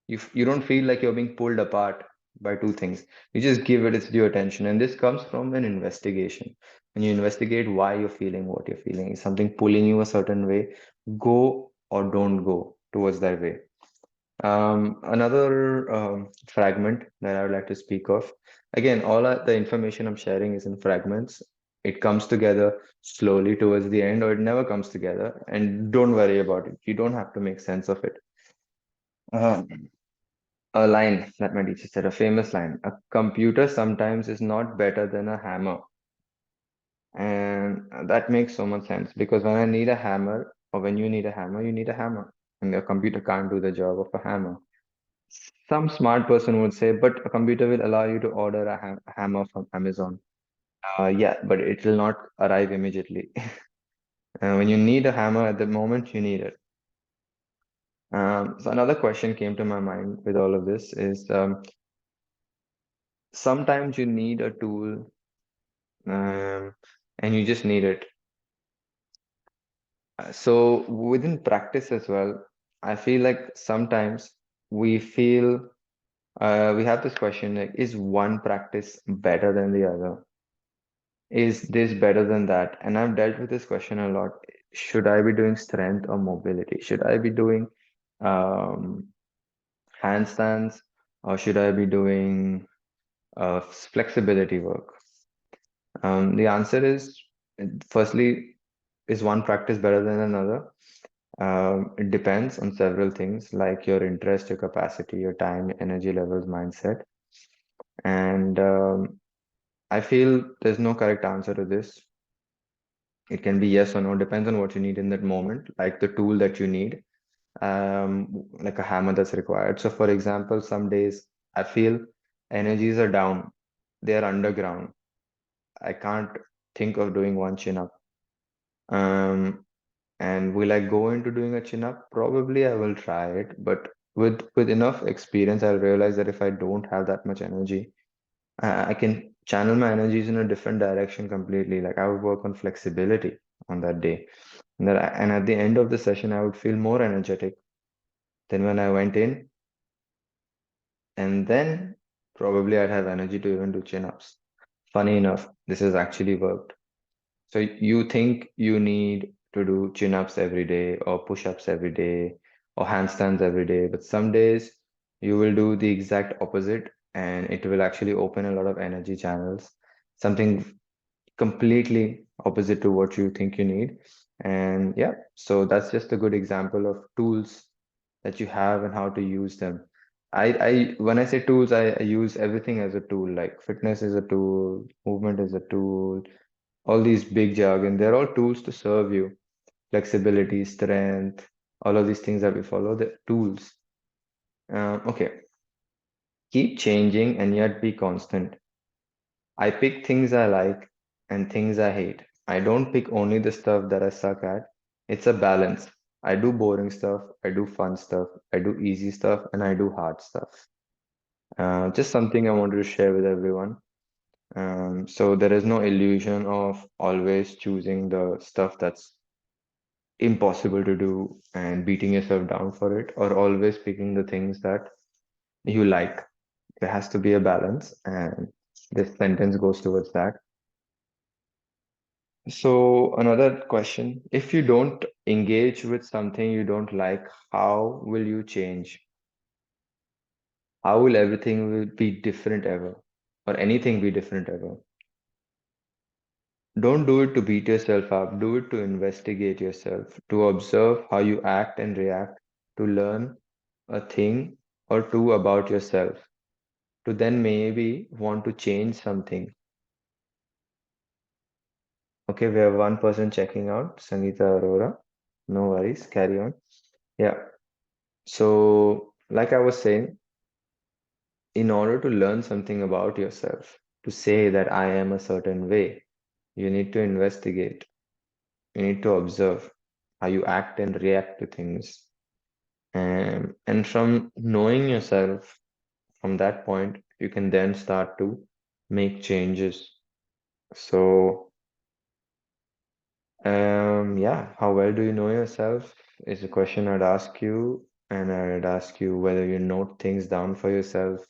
You don't feel like you're being pulled apart by two things. You just give it its due attention, and this comes from an investigation. When you investigate why you're feeling what you're feeling, is something pulling you a certain way, go or don't go towards that way. Another fragment that I would like to speak of. Again, the information I'm sharing is in fragments. It comes together slowly towards the end, or it never comes together. And don't worry about it. You don't have to make sense of it. Uh, a line that my teacher said, a famous line. A computer sometimes is not better than a hammer. And that makes so much sense because when I need a hammer, or when you need a hammer, you need a hammer. And a computer can't do the job of a hammer. Some smart person would say, but a computer will allow you to order a hammer from Amazon. Yeah, but it will not arrive immediately. When you need a hammer at the moment, you need it. So another question came to my mind with all of this is sometimes you need a tool and you just need it. So within practice as well, I feel like sometimes we feel we have this question like, is one practice better than the other? Is this better than that? And I've dealt with this question a lot. Should I be doing strength or mobility? Should I be doing um, handstands or should I be doing flexibility work? The answer is, firstly, is one practice better than another? It depends on several things like your interest, your capacity, your time, your energy levels, mindset. And I feel there's no correct answer to this. It can be yes or no, depends on what you need in that moment, like the tool that you need, like a hammer that's required. So, for example, some days I feel energies are down, they are underground. I can't think of doing one chin up. Um, and will I go into doing a chin up? Probably I will try it, but with enough experience, I'll realize that if I don't have that much energy, I can channel my energies in a different direction completely. Like I would work on flexibility on that day, and at the end of the session, I would feel more energetic than when I went in, and then probably I'd have energy to even do chin ups. Funny enough, this has actually worked. So you think you need to do chin-ups every day or push-ups every day or handstands every day, but some days you will do the exact opposite and it will actually open a lot of energy channels, something completely opposite to what you think you need. And yeah, so that's just a good example of tools that you have and how to use them. When I say tools, I use everything as a tool, like fitness is a tool, movement is a tool, all these big jargon, they're all tools to serve you. Flexibility, strength, all of these things that we follow, the tools. Okay, keep changing and yet be constant. I pick things I like and things I hate. I don't pick only the stuff that I suck at. It's a balance. I do boring stuff, I do fun stuff, I do easy stuff, and I do hard stuff. Just something I wanted to share with everyone. So there is no illusion of always choosing the stuff that's impossible to do and beating yourself down for it, or always picking the things that you like. There has to be a balance, and this sentence goes towards that. So, another question, if you don't engage with something you don't like, how will you change? How will everything will be different ever, or anything be different ever? Don't do it to beat yourself up, do it to investigate yourself, to observe how you act and react, to learn a thing or two about yourself, to then maybe want to change something. Okay, we have one person checking out, Sangeeta Arora. No worries, carry on. Yeah. So, like I was saying, in order to learn something about yourself, to say that I am a certain way, you need to investigate, you need to observe how you act and react to things. And from knowing yourself, from that point, you can then start to make changes. So, yeah, how well do you know yourself is a question I'd ask you, and I'd ask you whether you note things down for yourself,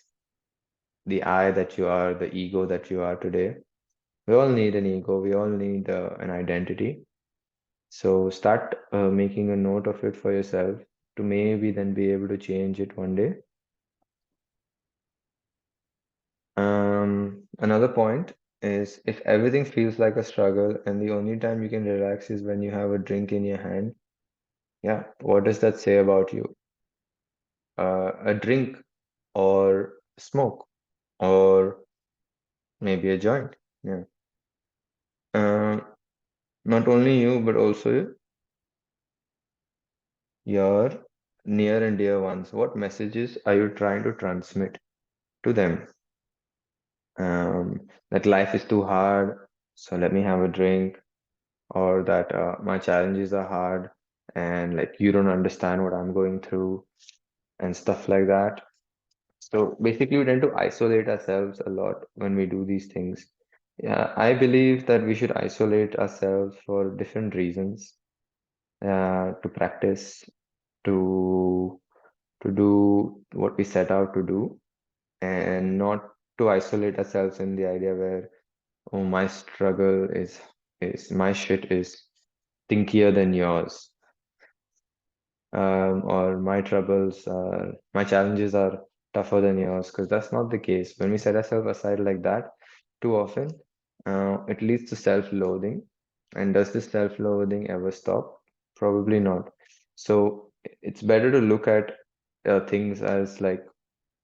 the I that you are, the ego that you are today. We all need an ego, we all need an identity. So start making a note of it for yourself to maybe then be able to change it one day. Another point is if everything feels like a struggle and the only time you can relax is when you have a drink in your hand, yeah, what does that say about you? A drink or smoke or maybe a joint. Yeah. Uh, Not only you, but also your near and dear ones. What messages are you trying to transmit to them? That life is too hard, so let me have a drink, or that my challenges are hard and like you don't understand what I'm going through and stuff like that. So basically, we tend to isolate ourselves a lot when we do these things. Yeah, I believe that we should isolate ourselves for different reasons. To practice, to to do what we set out to do, and not to isolate ourselves in the idea where, oh, my struggle is my shit is stinkier than yours, or my challenges are tougher than yours, because that's not the case. When we set ourselves aside like that, too often, it leads to self-loathing. And does this self-loathing ever stop? Probably not. So it's better to look at things as like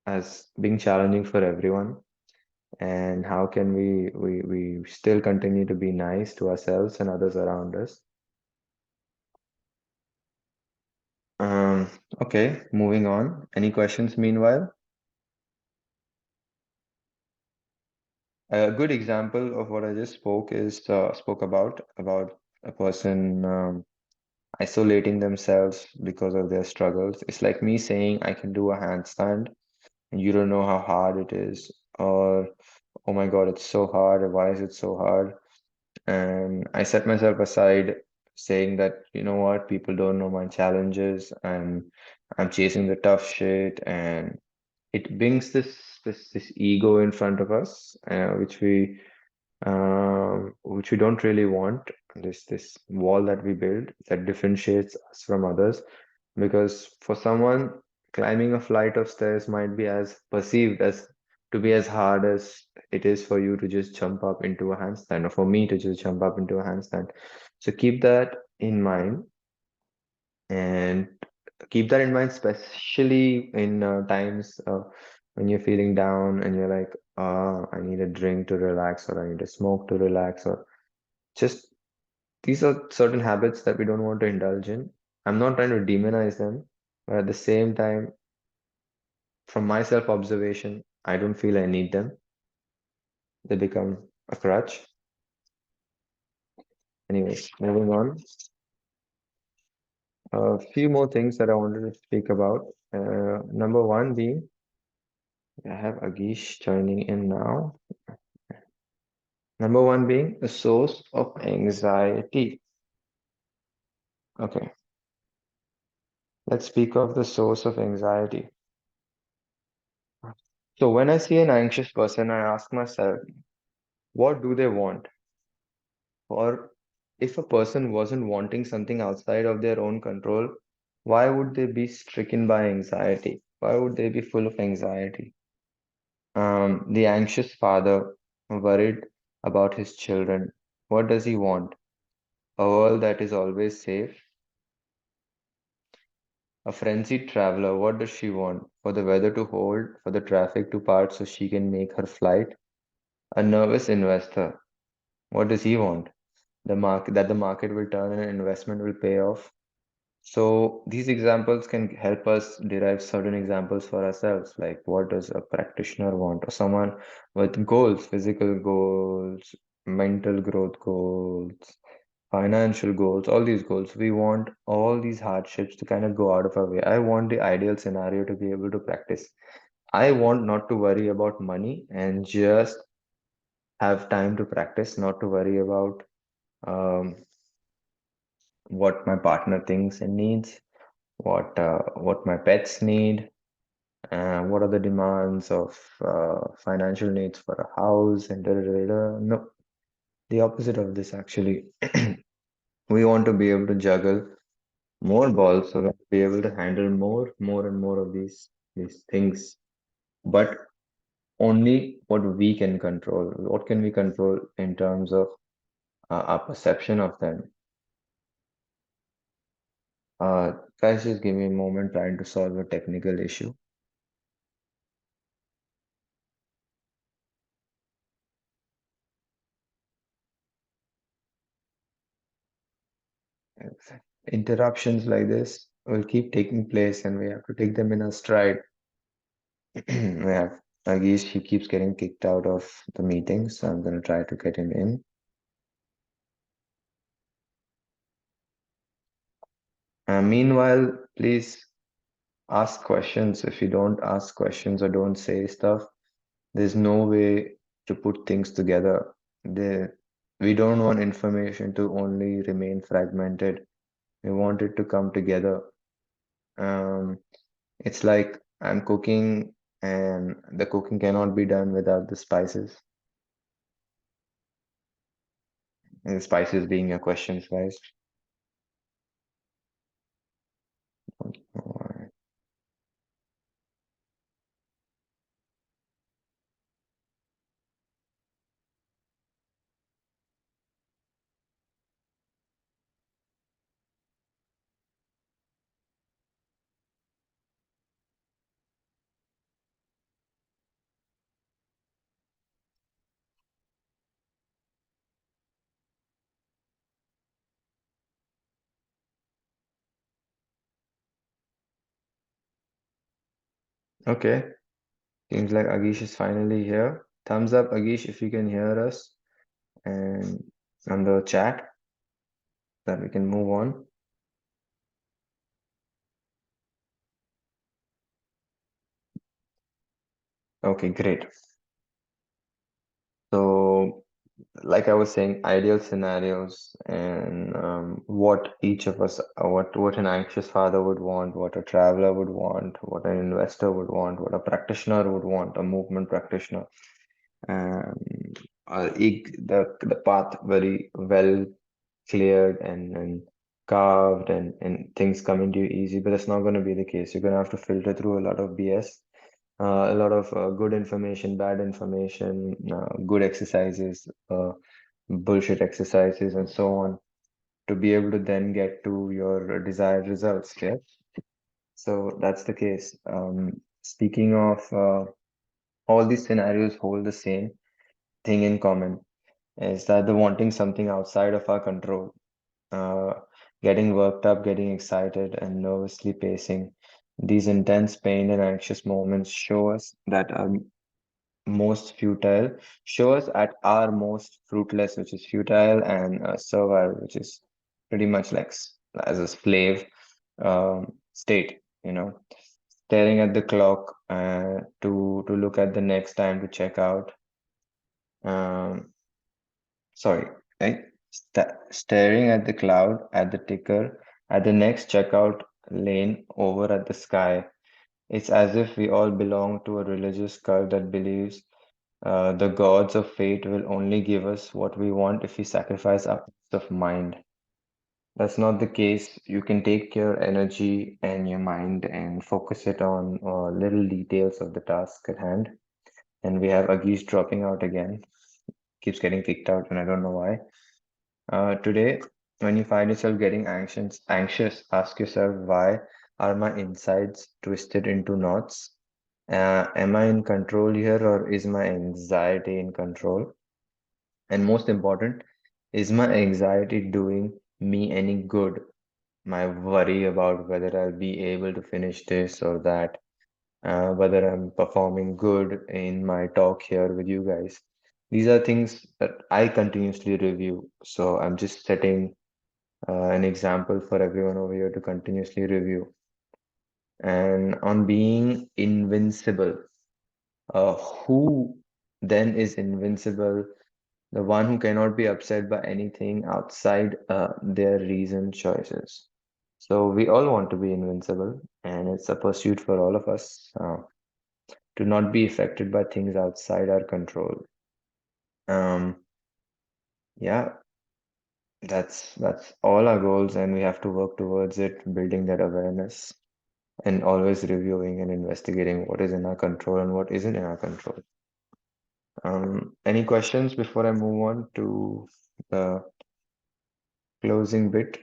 as being challenging for everyone. And how can we still continue to be nice to ourselves and others around us? Um, okay, moving on. Any questions meanwhile? A good example of what I just spoke about a person isolating themselves because of their struggles. It's like me saying I can do a handstand and you don't know how hard it is, or oh my God, it's so hard. Why is it so hard? And I set myself aside saying that, you know what, people don't know my challenges and I'm chasing the tough shit. And it brings this ego in front of us, which we don't really want. This wall that we build that differentiates us from others. Because for someone, climbing a flight of stairs might be as perceived as to be as hard as it is for you to just jump up into a handstand, or for me to just jump up into a handstand. So keep that in mind, and keep that in mind, especially in times when you're feeling down and you're like, I need a drink to relax, or I need a smoke to relax, or just these are certain habits that we don't want to indulge in. I'm not trying to demonize them, but at the same time, from my self-observation, I don't feel I need them. They become a crutch. Anyways, moving on. A few more things that I wanted to speak about. Number one being, I have Agish joining in now. Number one being the source of anxiety. Okay, let's speak of the source of anxiety. So when I see an anxious person, I ask myself, what do they want? Or if a person wasn't wanting something outside of their own control, why would they be stricken by anxiety? Why would they be full of anxiety? The anxious father worried about his children. What does he want? A world that is always safe. A frenzied traveler, what does she want? For the weather to hold, for the traffic to part so she can make her flight. A nervous investor, what does he want? The market will turn and investment will pay off. So these examples can help us derive certain examples for ourselves, like what does a practitioner want, or someone with goals, physical goals, mental growth goals, financial goals, all these goals. We want all these hardships to kind of go out of our way. I want the ideal scenario to be able to practice. I want not to worry about money and just have time to practice, not to worry about um, what my partner thinks and needs, what my pets need, what are the demands of financial needs for a house, and da, da, da, da. No, the opposite of this actually. We want to be able to juggle more balls so that we be able to handle more and more of these things, but only what we can control. What can we control in terms of our perception of them? Guys, just give me a moment trying to solve a technical issue. Interruptions like this will keep taking place, and we have to take them in a stride. We have Nagesh, he keeps getting kicked out of the meeting, so I'm going to try to get him in. Meanwhile, please ask questions. If you don't ask questions or don't say stuff, there's no way to put things together. We don't want information to only remain fragmented. We want it to come together. Um, it's like I'm cooking, and the cooking cannot be done without the spices. And the spices being your questions, guys. Alright. Okay, seems like Agish is finally here. Thumbs up, Agish, if you can hear us, and on the chat that we can move on. Okay, great. So, like I was saying, ideal scenarios and what each of us, what an anxious father would want, what a traveler would want, what an investor would want, what a practitioner would want, a movement practitioner. Um, the path very well cleared and carved and things coming to you easy, but that's not going to be the case. You're going to have to filter through a lot of BS, a lot of good information, bad information, good exercises, bullshit exercises, and so on to be able to then get to your desired results. Yeah. So that's the case. Speaking of, all these scenarios hold the same thing in common, is that they're wanting something outside of our control. uh, Getting worked up, getting excited, and nervously pacing. These intense pain and anxious moments show us that our most futile, show us at our most fruitless, which is futile, and servile, which is pretty much like as a slave state, staring at the clock to look at the next time to check out. Um, Sorry, right? Staring at the cloud, at the ticker, at the next checkout lane over at the sky. It's as if we all belong to a religious cult that believes the gods of fate will only give us what we want if we sacrifice our peace of mind. That's not the case. You can take your energy and your mind and focus it on little details of the task at hand. And we have Agish dropping out again. Keeps getting kicked out, and I don't know why. Today, when you find yourself getting anxious, ask yourself, why are my insides twisted into knots? Am I in control here, or is my anxiety in control? And most important, is my anxiety doing me any good? My worry about whether I'll be able to finish this or that, whether I'm performing good in my talk here with you guys. These are things that I continuously review. So I'm just setting an example for everyone over here to continuously review. And on being invincible, who then is invincible? The one who cannot be upset by anything outside their reasoned choices. So we all want to be invincible, and it's a pursuit for all of us to not be affected by things outside our control. Um, yeah, that's all our goals, and we have to work towards it, building that awareness and always reviewing and investigating what is in our control and what isn't in our control. Any questions before I move on to the closing bit?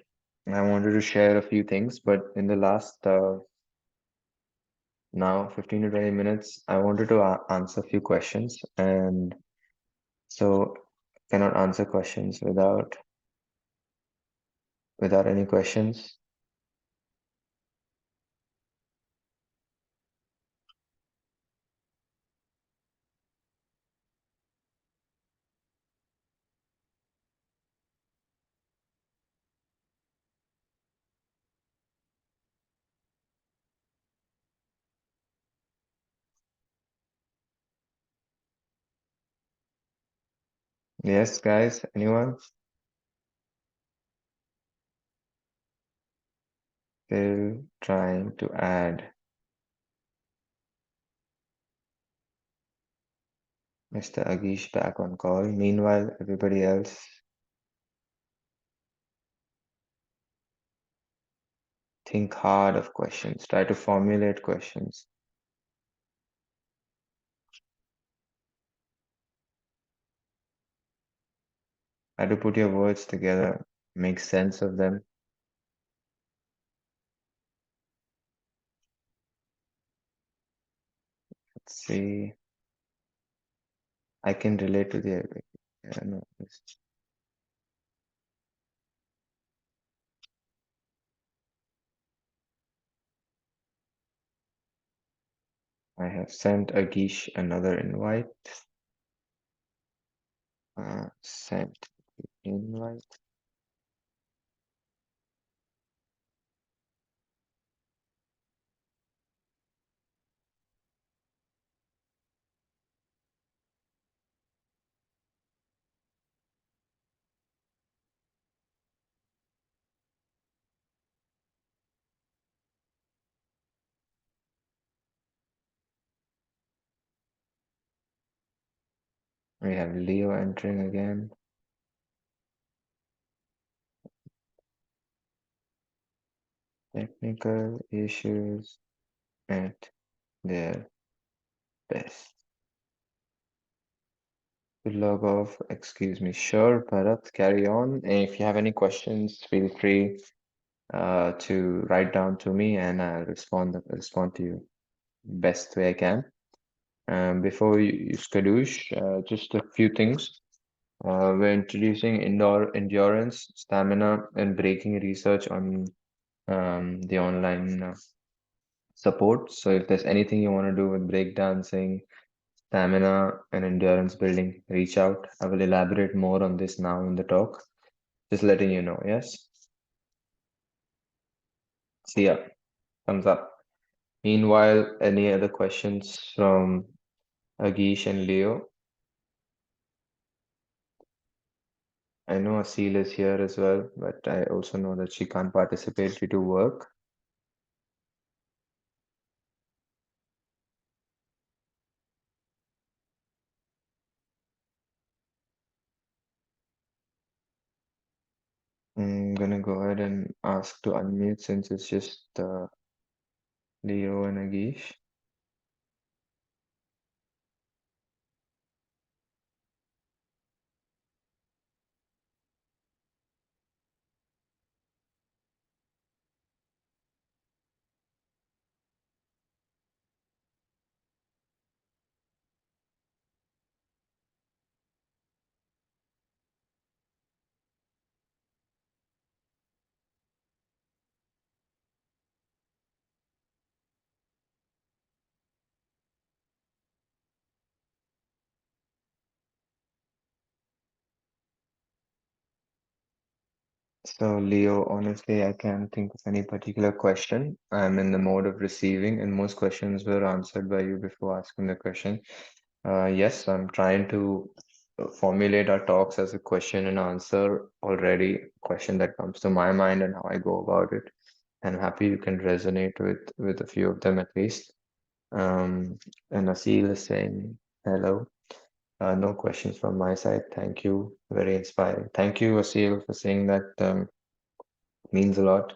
I wanted to share a few things, but in the last now 15 to 20 minutes, I wanted to answer a few questions, and so cannot answer questions without any questions. Yes, guys, anyone still trying to add? Mr. Agish back on call. Meanwhile, everybody else, think hard of questions. Try to formulate questions. Try to put your words together. Make sense of them. Let's see. I can relate to the. Yeah, no, I have sent Agish another invite. Sent invite. We have Leo entering again. Technical issues at their best. To log off, excuse me. Sure, Bharat, carry on. And if you have any questions, feel free to write down to me and I'll respond to you best way I can. Before you skadoosh, just a few things. We're introducing endurance, stamina, and breaking research on the online support. So if there's anything you want to do with breakdancing, stamina, and endurance building, reach out. I will elaborate more on this now in the talk. Just letting you know, yes? See ya. Thumbs up. Meanwhile, any other questions from Agish and Leo? I know Asil is here as well, but I also know that she can't participate due to work. I'm gonna go ahead and ask to unmute since it's just Leo and Agish. So, Leo, honestly, I can't think of any particular question. I'm in the mode of receiving, and most questions were answered by you before asking the question. Yes, I'm trying to formulate our talks as a question and answer already, question that comes to my mind and how I go about it. And I'm happy you can resonate with a few of them at least. And Asil is saying hello. No questions from my side. Thank you. Very inspiring. Thank you, Asil, for saying that. Means a lot.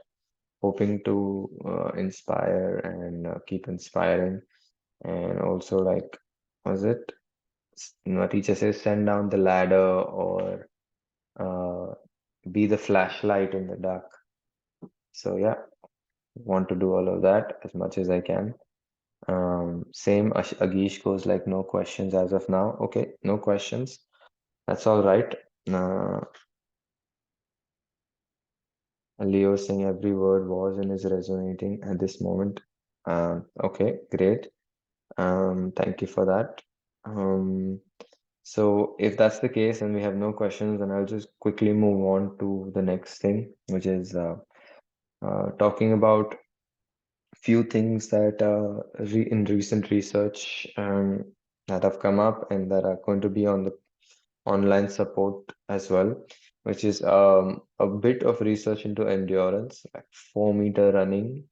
Hoping to inspire and keep inspiring. And also, like, was it? My teacher says, send down the ladder or uh, be the flashlight in the dark. So, yeah, want to do all of that as much as I can. Same, Agish goes like, no questions as of now. Okay, no questions. That's all right. Uh, Leo saying every word was and is resonating at this moment. Okay, great. Thank you for that. Um, so if that's the case and we have no questions, then I'll just quickly move on to the next thing, which is talking about few things that re in recent research that have come up and that are going to be on the online support as well, which is a bit of research into endurance, like 4 meter running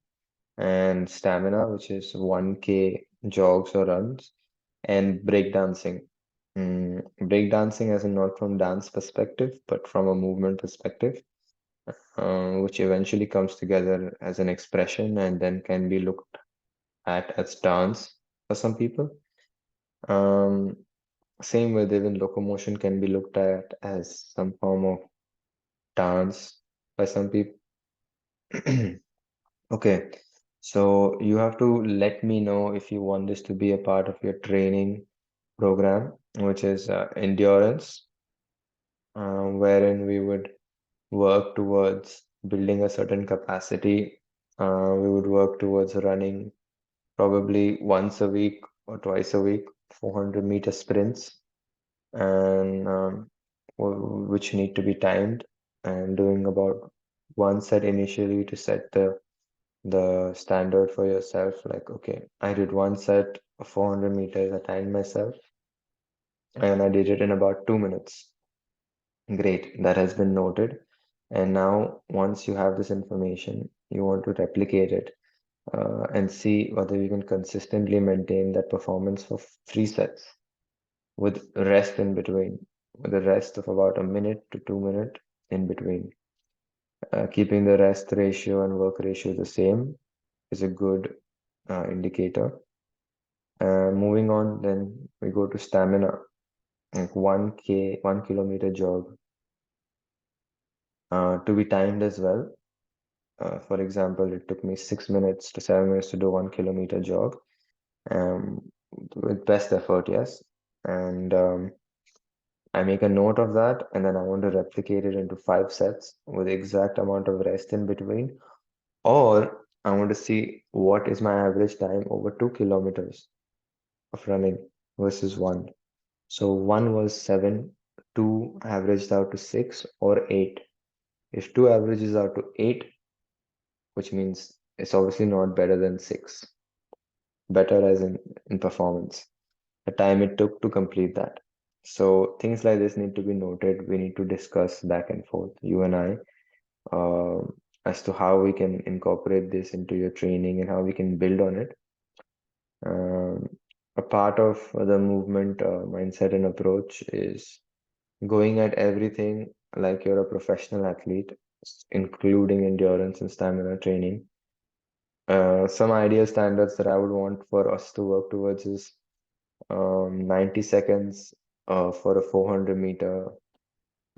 and stamina, which is 1K jogs or runs, and breakdancing. Breakdancing as in not from dance perspective, but from a movement perspective, which eventually comes together as an expression and then can be looked at as dance for some people. Um, Same with even locomotion can be looked at as some form of dance by some people. Okay, so you have to let me know if you want this to be a part of your training program, which is endurance, wherein we would work towards building a certain capacity. We would work towards running probably once a week or twice a week, 400-meter sprints, and which need to be timed, and doing about one set initially to set the standard for yourself. Like, okay, I did one set of 400 meters, I timed myself, and I did it in about 2 minutes. Great, that has been noted. And now, once you have this information, you want to replicate it and see whether you can consistently maintain that performance for 3 sets with rest in between, with a rest of about a minute to 2 minute in between. Keeping the rest ratio and work ratio the same is a good indicator. Moving on, then we go to stamina, like 1 kilometer jog, to be timed as well. For example, it took me 6 minutes to 7 minutes to do 1 kilometer jog, um, with best effort, yes. And I make a note of that, and then I want to replicate it into 5 sets with the exact amount of rest in between. Or I want to see what is my average time over 2 kilometers of running versus one. So one was 7, two averaged out to 6 or 8. If two averages out to 8, which means it's obviously not better than 6, better as in performance, the time it took to complete that. So things like this need to be noted. We need to discuss back and forth, you and I, as to how we can incorporate this into your training and how we can build on it. Um, a part of the movement mindset and approach is going at everything like you're a professional athlete, including endurance and stamina training. Some ideal standards that I would want for us to work towards is 90 seconds for a 400 meter,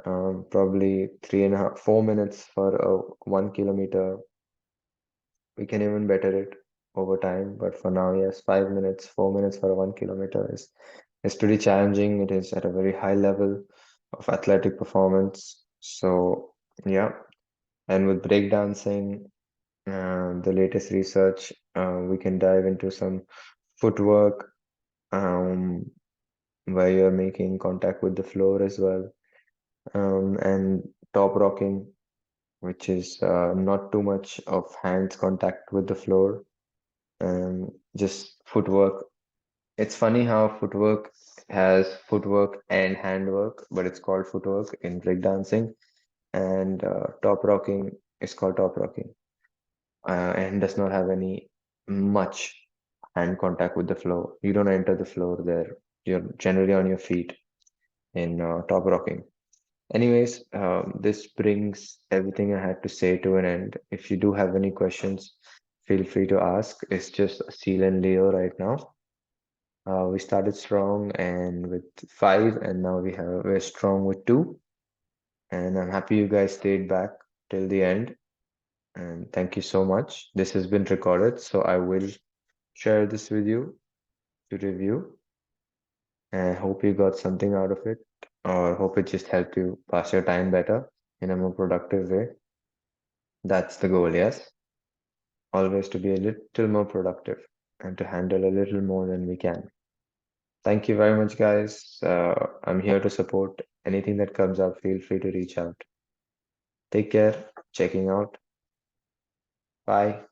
probably 3.5, 4 minutes for a 1 kilometer. We can even better it over time, but for now, yes, 5 minutes, 4 minutes for a 1 kilometer is pretty challenging. It is at a very high level of athletic performance. So, yeah. And with breakdancing, the latest research, we can dive into some footwork, um, where you're making contact with the floor as well, and top rocking, which is not too much of hands contact with the floor, just footwork. It's funny how footwork has footwork and handwork, but it's called footwork in breakdancing, and top rocking is called top rocking, and does not have any much hand contact with the floor. You don't enter the floor there. You're generally on your feet in top rocking. Anyways, this brings everything I had to say to an end. If you do have any questions, feel free to ask. It's just Seal and Leo right now. We started strong and with 5, and now we're strong with 2. And I'm happy you guys stayed back till the end. And thank you so much. This has been recorded, so I will share this with you to review. And hope you got something out of it, or hope it just helped you pass your time better in a more productive way. That's the goal, yes? Always to be a little more productive and to handle a little more than we can. Thank you very much, guys. I'm here to support anything that comes up. Feel free to reach out. Take care. Checking out. Bye.